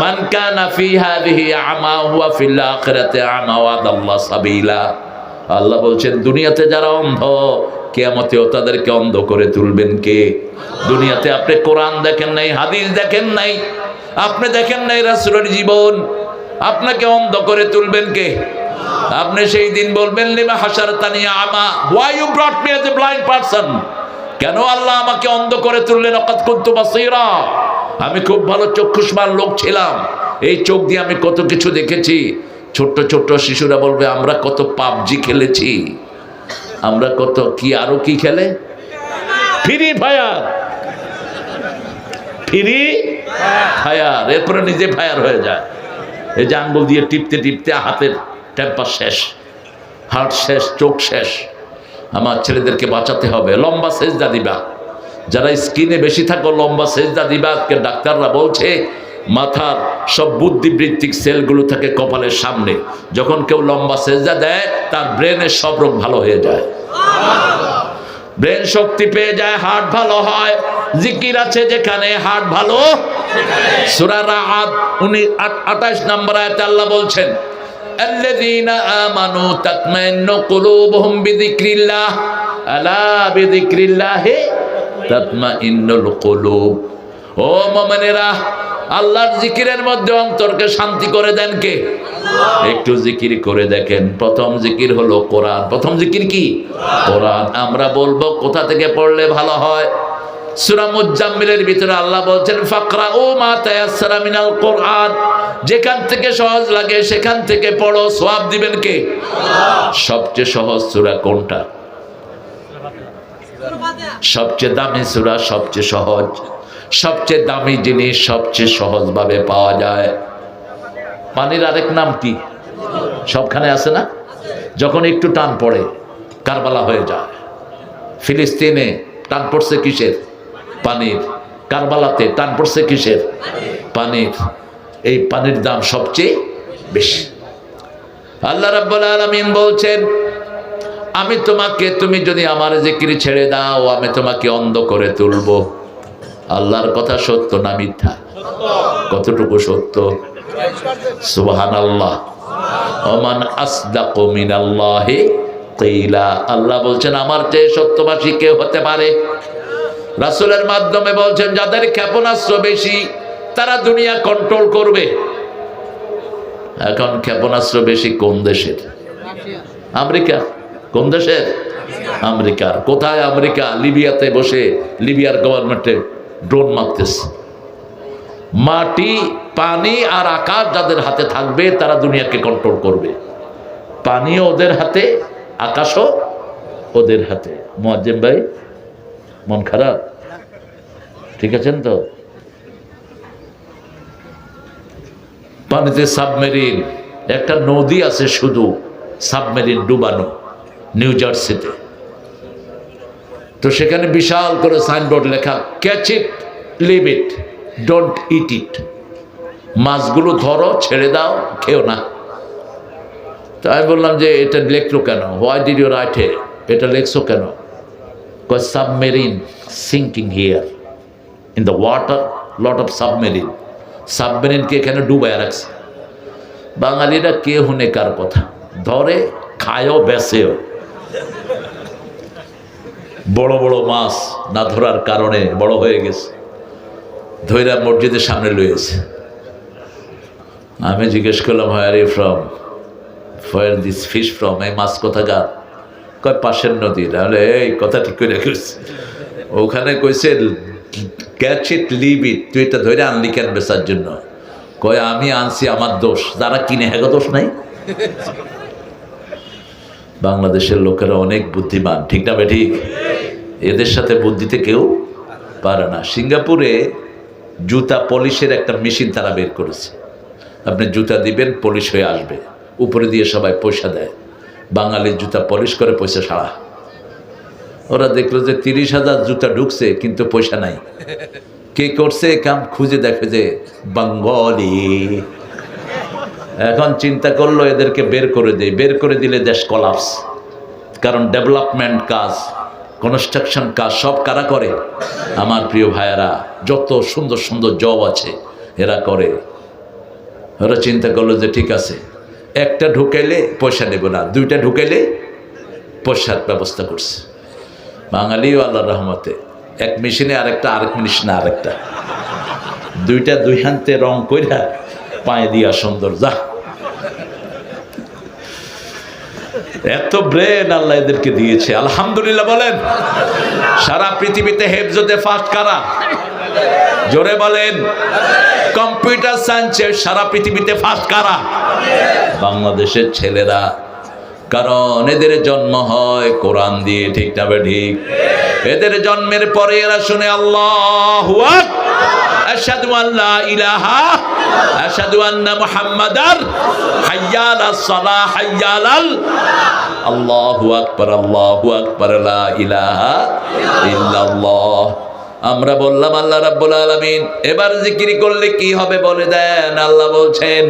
মান কানা ফি হাযিহি আমা হুয়া ফিল আখিরাতি আমা ওয়া দাল্লা সাবিলা। আল্লাহ বলছেন দুনিয়াতে যারা অন্ধ, কিয়ামতেও তাদেরকে অন্ধ করে তুলবেন কে? দুনিয়াতে আপনি কোরআন দেখেন নাই, হাদিস দেখেন নাই, আপনি দেখেন নাই রাসূলের জীবন, আপনাকে অন্ধ করে তুলবেন কে? আপনি সেই দিন বলবেন লিমা হাশারতানি আমা, why you brought me as a blind person? কেন আল্লাহ আমাকে অন্ধ করে তুললেন? ওয়াকাদ কুনতু বাসীরা, আমি খুব ভালো চক্ষুষ্মান লোক ছিলাম, এই চোখ দিয়ে আমি কত কিছু দেখেছি। ছোট্ট ছোট্ট শিশুরা বলবে আমরা কত পাবজি খেলেছি, আমরা কত কি আরো কি খেলে, ফ্রি ফায়ার, ফ্রি ফায়ার। এরপরে নিজে ফায়ার হয়ে যায়। এই যে আঙ্গুল দিয়ে টিপতে টিপতে হাতের টেম্পার শেষ, হার্ট শেষ, চোখ শেষ। আমার ছেলেদেরকে বাঁচাতে হবে। লম্বা সেজদা দিবা, যারা স্কিনে বেশি থাকো লম্বা সেজদা দিবা। আজকে ডাক্তাররা বলছে মাথার সব বুদ্ধিবৃত্তিক সেলগুলো থাকে কপালের সামনে। যখন কেউ লম্বা সেজদা দেয়, তার ব্রেনের সব রোগ ভালো হয়ে যায়, ব্রেন শক্তি পেয়ে যায়, হার্ট ভালো হয়। জিকির আছে যেখানে হার্ট ভালো। সূরা রাআদ 28 নম্বর আয়াতে আল্লাহ বলছেন আল্লাযীনা আমানু তাতমাইন্নু কুলুবুহুম বিযিকরিল্লাহ আলা বিযিকরিল্লাহি তাতমাইন্নুল কুলুব। ও মুমিনেরা, আল্লাহর জিকিরের মধ্যে অন্তরকে শান্তি করে দেন কে? একটু জিকির করে দেখেন। প্রথম জিকির হলো কোরআন। প্রথম জিকির কি? কোরআন। আমরা বলবো কোথা থেকে পড়লে ভালো হয়? সূরা মুজাম্মিলের ভিতরে আল্লাহ বলছেন ফাকরাউ মা তায়াসসারা মিনাল কোরআন, যেখান থেকে সহজ লাগে সেখান থেকে পড়ো, সওয়াব দিবেন কে? সবচেয়ে সহজ সূরা কোনটা? সবচেয়ে দামি সূরা, সবচেয়ে সহজ। সবচেয়ে দামি জিনিস সবচেয়ে সহজভাবে পাওয়া যায়। পানির আরেক নাম কি? সবখানে আছে না? যখন একটু টান পড়ে কারবালা হয়ে যায়। ফিলিস্তিনে টান পড়ছে কিসের? পানির। কারবালাতে টান পড়ছে কিসের? পানির। এই পানির দাম সবচেয়ে বেশি। আল্লাহ রাব্বুল আলামিন বলছেন আমি তোমাকে, তুমি যদি আমার জিকির ছেড়ে দাও, আমি তোমাকে অন্ধ করে তুলবো। আল্লাহর কথা সত্য না মিথ্যা? কতটুকু সত্য? সুবহানাল্লাহ। ওমান আসদাকু মিনাল্লাহি কিলা। আল্লাহ বলছেন আমার চেয়ে সত্যবাদী কে হতে পারে? রাসূলের মাধ্যমে বলছেন যাদের ক্ষেপণাস্ত্র বেশি তারা দুনিয়া কন্ট্রোল করবে। এখন ক্ষেপণাস্ত্র বেশি কোন দেশের? আমেরিকা। কোন দেশের? আমেরিকার। কোথায় আমেরিকা? লিবিয়াতে বসে লিবিয়ার গভর্নমেন্টে ড্রোন মারতেছে। মাটি, পানি আর আকাশ যাদের হাতে থাকবে তারা দুনিয়াকে কন্ট্রোল করবে। পানিও ওদের হাতে, আকাশও ওদের হাতে। মুয়াজ্জিম ভাই মন খারাপ? ঠিক আছেন তো? পানিতে সাবমেরিন, একটা নদী আছে শুধু সাবমেরিন ডুবানো, নিউ জার্সিতে। তো সেখানে বিশাল করে সাইনবোর্ড লেখা catch it, leave it, don't eat it. মাছগুলো ধরো, ছেড়ে দাও, খেও না। তো আমি বললাম যে এটা লেখলো কেন? Why did you write hey? এটা লেখছো কেন? Cause submarine sinking here in the water, lot of submarine সাবমেরিনকে এখানে ডুবাইয়া রাখছে। বাঙালিরা কে হুনে কার কথা, ধরে খায়ও বেচেও। বড় বড় মাছ না ধরার কারণে বড় হয়ে গেছে, ধৈরা মসজিদের সামনে লয়েছে। আমি জিজ্ঞেস করলাম, where you from, where this fish from, এই মাছ কোথাকার? কয় পাশের নদীর। তাহলে এই কথা ঠিক করে রেখেছে, ওখানে কইছে ক্যাচ ইট লিভ ইট, তুই এটা ধরে আনলি কেন বেচার জন্য? কয় আমি আনছি, আমার দোষ, যারা কিনে হেগো দোষ নাই। বাংলাদেশের লোকেরা অনেক বুদ্ধিমান, ঠিক না বেঠিক? এদের সাথে বুদ্ধিতে কেউ পারে না। সিঙ্গাপুরে জুতা পলিশের একটা মেশিন তারা বের করেছে। আপনি জুতা দিবেন, পলিশ হয়ে আসবে, উপরে দিয়ে সবাই পয়সা দেয়। বাঙালির জুতা পলিশ করে পয়সা সারা। ওরা দেখলো যে 30,000 জুতা ঢুকছে কিন্তু পয়সা নাই। কে করছে কাম? খুঁজে দেখে যে বাঙালি। এখন চিন্তা করলো এদেরকে বের করে দেয়, বের করে দিলে দেশ কলাপস। কারণ ডেভেলপমেন্ট কাজ, কনস্ট্রাকশন কাজ সব কারা করে? আমার প্রিয় ভাইয়েরা, যত সুন্দর সুন্দর জব আছে এরা করে। ওরা চিন্তা করলো যে ঠিক আছে, একটা ঢুকাইলে পয়সা নেব না, দুইটা ঢুকাইলে পয়সার ব্যবস্থা করছে। বাঙালিও আল্লাহর রহমতে এক মেশিনে আরেকটা, আরেক মেশিনে আরেকটা, দুইটা দুই হাতে রং কইরা পায়ে দিয়া সুন্দর। যা এত ব্রেন আল্লাহ এদেরকে দিয়েছে, আলহামদুলিল্লাহ বলেন। সারা পৃথিবীতে হেফজতে ফার্স্ট কারা? জোরে বলেন। কম্পিউটার সায়েন্সে সারা পৃথিবীতে ফার্স্ট কারা? বাংলাদেশের ছেলেরা। কারণ এদের জন্ম হয় কোরআন দিয়ে, ঠিক না ঠিক? এদের জন্মের পরে এরা শুনে আল্লাহু আকবার, আশহাদু আল্লা ইলাহা, আশহাদু আন্না মুহাম্মাদার, হাইয়া আলাস সালাহ, হাইয়া আলাল, আল্লাহু আকবার, আল্লাহু আকবার, লা ইলাহা ইল্লাল্লাহ। আমরা বললাম আল্লাহ রাব্বুল আলামিন এবার জিকির করলে কি হবে বলে দেন। আল্লাহ বলছেন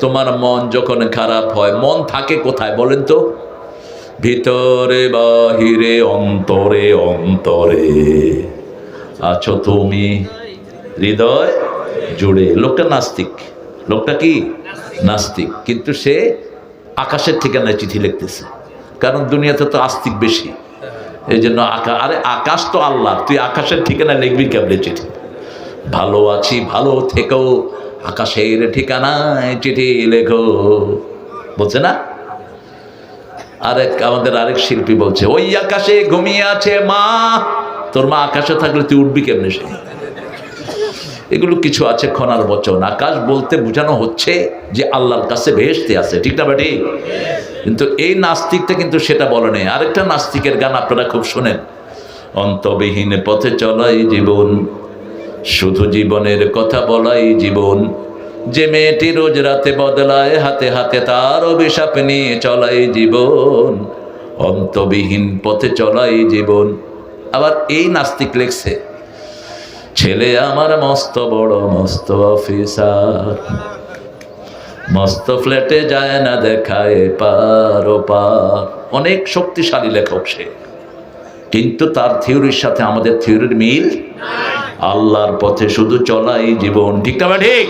তোমার মন যখন খারাপ হয়, মন থাকে কোথায় বলেন তো? ভিতরে বাহিরে, অন্তরে অন্তরে আছো তুমি, হৃদয় জুড়ে। লোকটা নাস্তিক, লোকটা কি নাস্তিক, কিন্তু সে আকাশের ঠিকানায় চিঠি লিখতেছে। কারণ দুনিয়াতে তো আস্তিক বেশি, এই জন্য আরে আকাশ তো আল্লাহ, তুই আকাশের ঠিকানায় লিখবি কেমনে চিঠি? ভালো আছি, ভালো থেকো, আকাশের ঠিকানায় চিঠি লেখো, বলছে না? আমাদের আরেক শিল্পী বলছে, ওই আকাশে ঘুমিয়ে আছে মা। তোর মা আকাশে থাকলে তুই উঠবি কেমনে? সে এগুলো কিছু আছে খনার বচন। আকাশ বলতে বোঝানো হচ্ছে যে আল্লাহর কাছে বেহেশতে আছে, ঠিক না বেটি? কিন্তু এই নাস্তিকটা কিন্তু সেটা বলে নেই। আরেকটা নাস্তিকের গান আপনারা খুব শোনেন, অন্তবিহীন পথে চলাই জীবন, শুধু জীবনের কথা বলাই জীবন, যে মেয়েটি রোজ রাতে বদলায় হাতে হাতে, তার অভিশাপ নিয়ে চলাই জীবন, অন্তবিহীন পথে চলাই জীবন। আবার এই নাস্তিক লেখছে, ছেলে আমার মস্ত বড় মস্ত অফিসার, মস্ত ফ্ল্যাটে যায় না দেখায় পার ও পার। অনেক শক্তিশালী লেখক সে, কিন্তু তার থিওরির সাথে আমাদের থিওরির মিল। আল্লাহর পথে শুধু চলাই জীবন, ঠিক না ঠিক?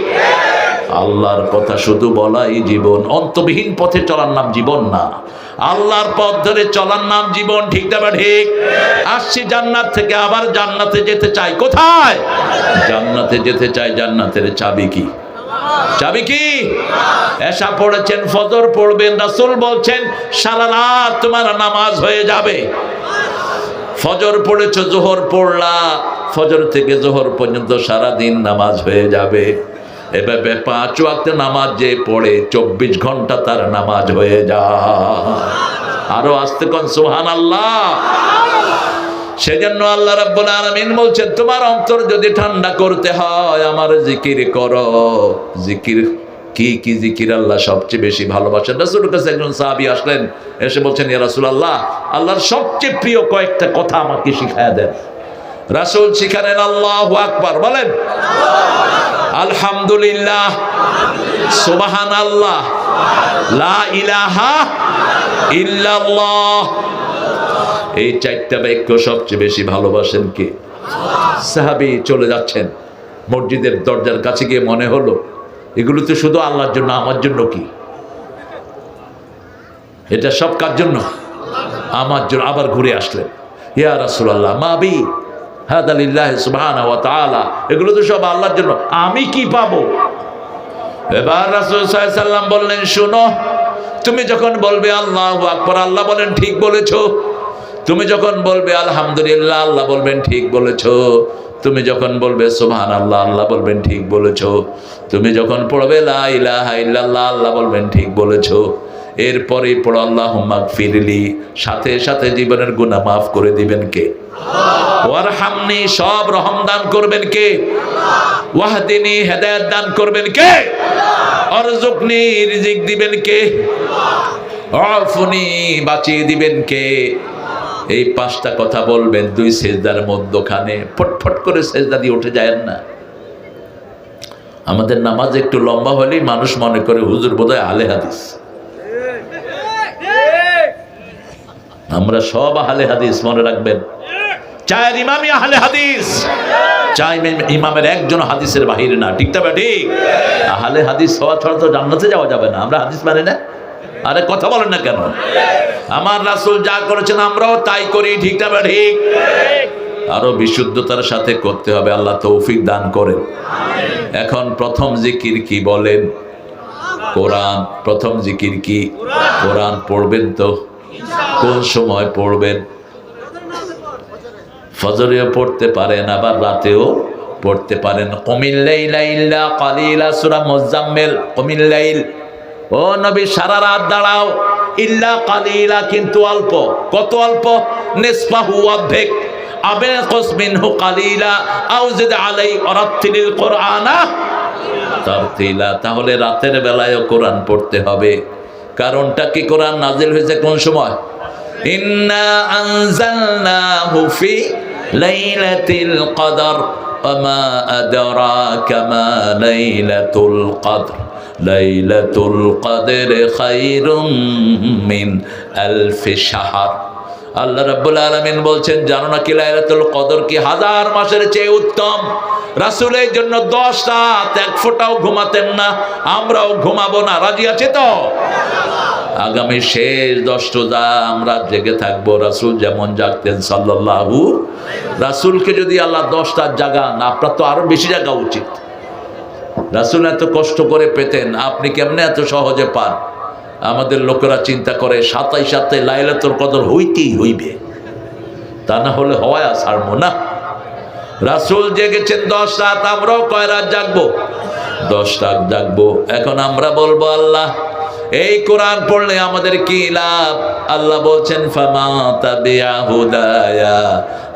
আল্লাহর কথা শুধু বলাই জীবন। অন্তবিহীন পথে চলার নাম জীবন না, আল্লাহর পথ ধরে চলার নাম জীবন, ঠিক না ঠিক? আসছি জান্নাত থেকে, আবার জান্নাতে যেতে চাই। কোথায়? জান্নাতে যেতে চাই। জান্নাতের চাবি কি? চাবি কি? এশা পড়েছেন, ফজর পড়বেন, রাসূল বলছেন সারা রাত তোমার নামাজ হয়ে যাবে। ফজর পড়েছো, জোহর পড়লা, ফজর থেকে জোহর পর্যন্ত সারা দিন নামাজ হয়ে যাবে। এভাবে 5 ওয়াক্ত নামাজ যে পড়ে 24 ঘন্টা তার নামাজ হয়ে যায়। আরো আস্তে কোন সুবহানাল্লাহ। সেজন্য আল্লাহ রাব্বুল আলামিন বলছেন তোমার অন্তর যদি ঠান্ডা করতে হয় আমার জিকির করো। জিকির কি কি জিকির আল্লাহ সবচেয়ে বেশি ভালোবাসেন? রাসূলের কাছে একজন সাহাবী আসলেন, এসে বলছেন ইয়া রাসূলুল্লাহ, আল্লাহর সবচেয়ে প্রিয় কয়েকটা কথা আমাকে শিখায়া দেন। রাসূল শিখালেন আল্লাহু আকবার, বলেন আলহামদুলিল্লাহ, সুবহানাল্লাহ, লা ইলাহা ইল্লাল্লাহ। এই 4টা বাক্য সবচেয়ে বেশি ভালোবাসেন কে? সাহাবী চলে যাচ্ছেন, মসজিদের দরজার কাছে গিয়ে মনে হলো এগুলো তো শুধু আল্লাহর জন্য, আমার জন্য কি? এটা সব কার জন্য? আমার জন্য। আবার ঘুরে আসলেন, ইয়া রাসূলুল্লাহ মা বি হাদা লিল্লাহি সুবহানাহু ওয়া তাআলা, এগুলো তো সব আল্লাহর জন্য, আমি কি পাবো? এবার রাসূল সাল্লাল্লাহু আলাইহি সাল্লাম বললেন, শোনো, তুমি যখন বলবে আল্লাহু আকবার, আল্লাহ বলেন ঠিক বলেছো। তুমি যখন বলবে আলহামদুলিল্লাহ, আল্লাহ বলবেন ঠিক বলেছো। তুমি যখন বলবে সুবহানাল্লাহ, আল্লাহ বলবেন ঠিক বলেছো। তুমি যখন পড়বে লা ইলাহা ইল্লাল্লাহ, আল্লাহ বলবেন ঠিক বলেছো। এরপরেই পড়ো আল্লাহুম্মা গফিরলি, সাথে সাথে জীবনের গুনাহ মাফ করে দিবেন কে? ওয়ারহামনি, সব রহম দান করবেন কে? ওয়াহদিনি, হেদায়েত দান করবেন কে? অরযুকনি, রিজিক দিবেন কে? আফুনি, বাঁচিয়ে দিবেন কে? এই পাঁচটা কথা বলবেন দুই সেজদার মধ্যখানে। ফটফট করে সেজদা দিয়ে উঠে যায় না। আমাদের নামাজ একটু লম্বা হলেই মানুষ মনে করে হুজুর বোধহয় আহলে হাদিস। আমরা সব আহলে হাদিস, মনে রাখবেন। চার ইমামই আহলে হাদিস, চার ইমামের একজন হাদিসের বাহিরে না। ঠিক না ঠিক? আহলে হাদিস হওয়া ছাড়া তো জান্নাতে যাওয়া যাবে না। আমরা হাদিস মানে না? আরে কথা বলেন না কেন? আমার রাসূল যা করেছেন আমরাও তাই করি। ঠিক না ঠিক? আরো বিশুদ্ধতার সাথে করতে হবে। আল্লাহ তৌফিক দান করেন। এখন প্রথম জিকির কি বলেন? কোরআন। প্রথম জিকির কি? কোরআন পড়বেন তো? কোন সময় পড়বেন? ফজরেও পড়তে পারেন, আবার রাতেও পড়তে পারেন। কুমিল লাইলা ইল্লা কালিলা, সূরা মুজাম্মিল। কুমিল লাইল, ও নবী সারা রাত দাঁড়াও। ইল্লা কালিলা, কিন্তু অল্প। কত অল্প? নিসফাহু, অর্ধেক। আবিনকুস মিনহু কালিলা আও জিদ আলাই ওয়ারাত্তিলিল কুরআনা তারতিলা। তাহলে রাতের বেলায়ও কোরআন পড়তে হবে। কারণটা কি? কোরআন নাজিল হয়েছে কোন সময়? ইন্না আনজালনাহু ফি লাইলাতিল কদর ওয়া মা আদরাকা মা লাইলাতুল কদর লাইলাতুল কদর খায়রুম মিন আলফি শাহর। আল্লাহ রাব্বুল আলামিন বলছেন, জানো না কি লাইলাতুল কদর কি? হাজার মাসের চেয়ে উত্তম। রাসূলের জন্য 10 রাত এক ফোঁটাও ঘুমাতেন না, আমরাও ঘুমাবো না। রাজি আছে তো? আগামী শেষ 10 রোজা আমরা জেগে থাকবো, রাসূল যেমন জাগতেন সাল্লাল্লাহু। রাসূলকে যদি আল্লাহ 10 রাত জাগান, আপনার তো আরো বেশি জাগা উচিত। রাসূল এত কষ্ট করে পেতেন, আপনি কেমনে এত সহজে পান? আমাদের লোকেরা চিন্তা করে 27 লাইলাতুল কদর হইতেই হইবে, তা না হলে হওয়ায় ছাড়বো না। রাসূল জেগেছেন 10 রাত, আমরাও কয় রাত জাগবো? 10 রাত জাগবো। এখন আমরা বলবো আল্লাহ এই কোরআন পড়লে আমাদের কি লাভ? আল্লাহ বলছেন, ফামা তাবিআ হুদায়া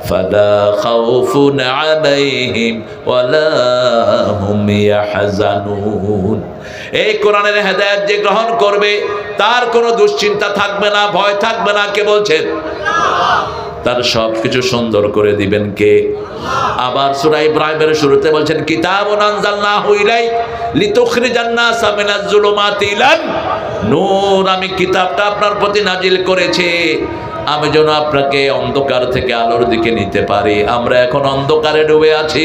ফালা খাউফুন আলাইহিম ওয়ালা হুম ইয়াহজানুন। এই কোরআনের হেদায়েত যে গ্রহণ করবে তার কোনো দুশ্চিন্তা থাকবে না, ভয় থাকবে না। কে বলছেন? তার সবকিছু সুন্দর করে দিবেন কে? আবার সূরা ইব্রাহিমের শুরুতে বলছেন, কিতাবুন আনজালনাহু ইলাইক লিতুখরিজান নাসা মিনাজ যুলুমাতি ইলান নূর। আমি কিতাবটা আপনার প্রতি নাজিল করেছি আমি যেন আপনাকে অন্ধকার থেকে আলোর দিকে নিতে পারি। আমরা এখন অন্ধকারে ডুবে আছি।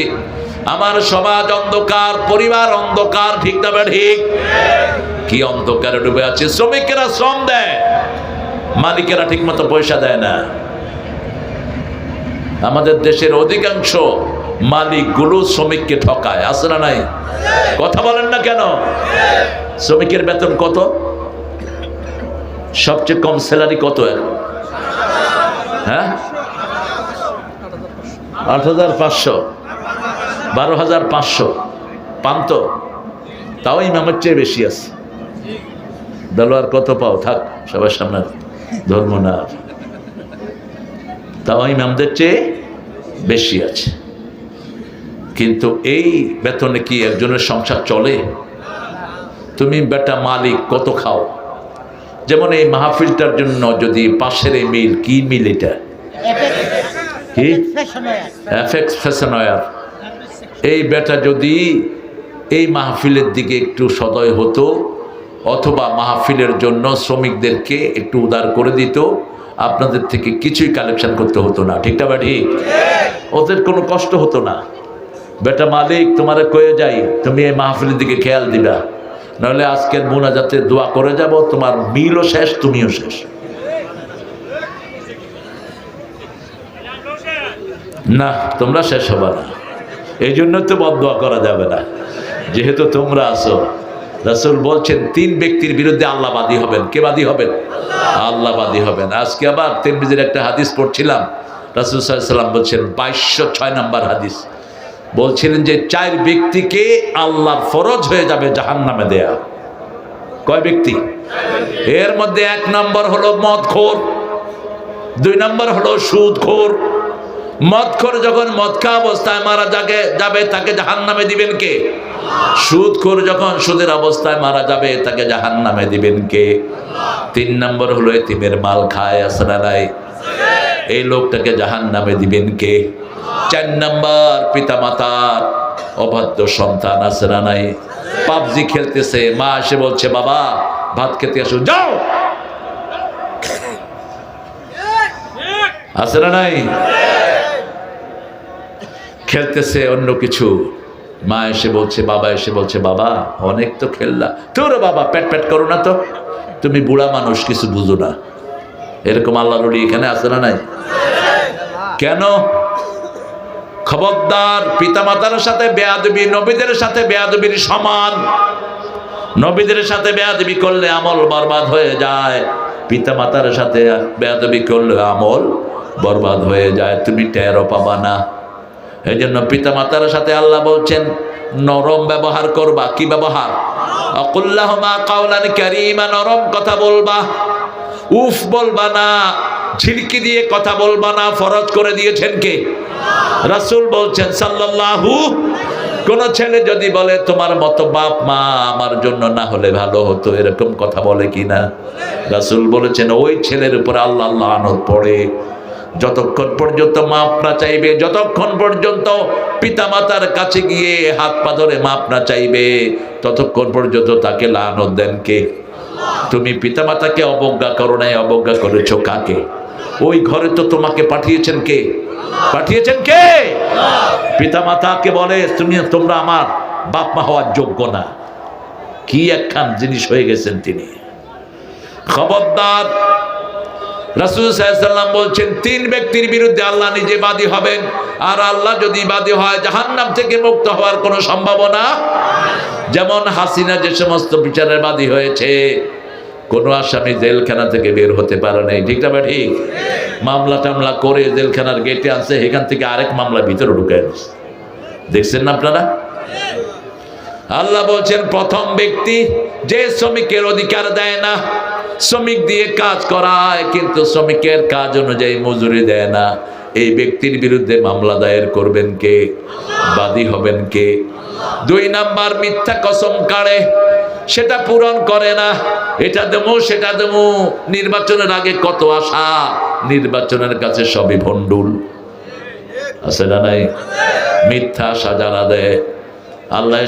আমার সমাজ অন্ধকার, পরিবার অন্ধকার। ঠিক না ঠিক? কি অন্ধকারে ডুবে আছে? শ্রমিকেরা শ্রম দেয়, মালিকেরা ঠিক মতো পয়সা দেয় না। আমাদের দেশের অধিকাংশ মালিকগুলো শ্রমিককে ঠকায়, আছে না নাই? কথা বলেন না কেন? শ্রমিকের বেতন কত? সবচেয়ে কম স্যালারি কত এখন? হ্যাঁ, ৮৫০০, ১২৫০০ পান তো? তাও ইমামের চেয়ে বেশি আছে। দেলোয়ার কত পাও? থাক, সবার সামনে ধর্ম না। তাও ইমামদের চেয়ে বেশি আছে। কিন্তু এই বেতনে কি একজনের সংসার চলে? তুমি বেটা মালিক কত খাও? যেমন এই মাহফিলটার জন্য যদি পাশের এই মিল, কি মিল এটা? কি? FX fashion wear. এই বেটা যদি এই মাহফিলের দিকে একটু সদয় হতো, অথবা মাহফিলের জন্য শ্রমিকদেরকে একটু উদার করে দিত, আপনাদের থেকে কিছুই কালেকশন করতে হতো না। ঠিক না ঠিক? ওদের কোনো কষ্ট হতো না। বেটা মালিক তোমারে কয়ে যাই, তুমি এই মাহফিলের দিকে খেয়াল দিবা, নাহলে আজকের মুনাজাতে দোয়া করে যাব, তোমার মিলও শেষ, তুমিও শেষ। না, তোমরা শেষ হবে না। এই জন্য তো বদদোয়া করা যাবে না, যেহেতু তোমরা আছো। রাসূল বলছেন 3 ব্যক্তির বিরুদ্ধে আল্লাহ বাদী হবেন। কে বাদী হবেন? আল্লাহ বাদী হবেন। আজকে আবার তিরমিজির একটা হাদিস পড়ছিলাম, রাসূল সাল্লাল্লাহু আলাইহি ওয়াসাল্লাম বলছেন 2206 নম্বর হাদিস, বলছিলেন যে 4 ব্যক্তিকে আল্লাহর ফরজ হয়ে যাবে জাহান্নামে দেয়া। কয় ব্যক্তি? এর মধ্যে 1 নম্বর হলো মদখোর, 2 নম্বর হলো সুদখোর। মদখোর যখন মদ খাওয়া অবস্থায় মারা যাবে তাকে জাহান্নামে দিবেন কে? সুদখোর যখন সুদের অবস্থায় মারা যাবে তাকে জাহান্নামে দিবেন কে? 3 নম্বর হলো এতিমের মাল খায়, আসরা নাই, এই লোকটাকে জাহান্নামে দিবেন কে? 4 নম্বর পিতামাতার অবাধ্য সন্তান, আসরা নাই, পাবজি খেলতেছে, মা এসে বলছে বাবা ভাত খেতে আসো, যাও, আসরা নাই, খেলতেছে অন্য কিছু, মা এসে বলছে, বাবা এসে বলছে বাবা অনেক তো খেললা, তোর বাবা পেট পেট করো না তো, তুমি বুড়া মানুষ কিছু বুঝো না। এরকম আল্লাহর ওলি এখানে আছে না নাই? কেন? খবরদার, পিতামাতার সাথে বেয়াদবি নবীদের সাথে বেয়াদবির সমান। নবীদের সাথে বেয়াদবি করলে আমল বরবাদ হয়ে যায়, পিতামাতার সাথে বেয়াদবি করলে আমল বরবাদ হয়ে যায়, তুমি টেরও পাবা না। এই জন্য পিতামাতার সাথে আল্লাহ বলছেন নরম ব্যবহার করবা। কি ব্যবহার? আকুল্লাহুমা কাওলান কারীমা, নরম কথা বলবা, উফ বলবা না, ঝিলকি দিয়ে কথা বলবা না। ফরজ করে দিয়েছেন কে? রাসূল বলছেন সাল্লাল্লাহু। কোন ছেলে যদি বলে তোমার মতো বাপ মা আমার জন্য না হলে ভালো হতো, এরকম কথা বলে কিনা? রাসূল বলেছেন ওই ছেলের উপর আল্লাহ লানত পড়ে। যতক্ষণ পর্যন্ত মাপ না চাইবে, যতক্ষণ পর্যন্ত পিতামাতার কাছে গিয়ে হাত পা ধরে মাপ না চাইবে, ততক্ষণ পর্যন্ত তাকে লানত দেন কে? তুমি পিতামাতাকে অবজ্ঞা করো নাই, অবজ্ঞা করেছো কাকে? ওই ঘরে তো তোমাকে পাঠিয়েছেন কে? পাঠিয়েছেন কে? পিতামাতাকে বলে তোমরা আমার বাপ মা হওয়ার যোগ্য না। কি একখান জিনিস হয়ে গেছেন তিনি। খবরদার, রাসূল সাল্লাল্লাহু আলাইহি ওয়াসাল্লাম বলছেন 3 ব্যক্তির বিরুদ্ধে আল্লাহ নিজে বাদী হবেন, আর আল্লাহ যদি বাদী হয় জাহান্নাম থেকে মুক্ত হওয়ার কোনো সম্ভাবনা। যেমন হাসিনা যে সমস্ত বিচারের বাদী হয়েছে, কোন আসামি জেলখানা থেকে বের হতে পারে নাই, ঠিক না ঠিক? মামলা টামলা করে জেলখানার গেটে আছে, এখান থেকে আরেক মামলা ভিতরে ঢুকায় দিচ্ছে, দেখছেন না আপনারা? আল্লাহ বলছেন প্রথম ব্যক্তি যে শ্রমিকের অধিকার দেয় না, শ্রমিক দিয়ে কাজ করায় কিন্তু শ্রমিকের কাজ অনুযায়ী মজুরি দেয় না, এই ব্যক্তির বিরুদ্ধে মামলা দায়ের করবেন কে? বাদী হবেন কে? 2 নাম্বার মিথ্যা কসম কাড়ে, সেটা পূরণ করে না, এটা দেবো সেটা দেবো, নির্বাচনের আগে কত আশা, নির্বাচনের কাছে সবই ভণ্ডুল। আছে না নাই? মিথ্যা আশা যারা দেয়, আল্লাহ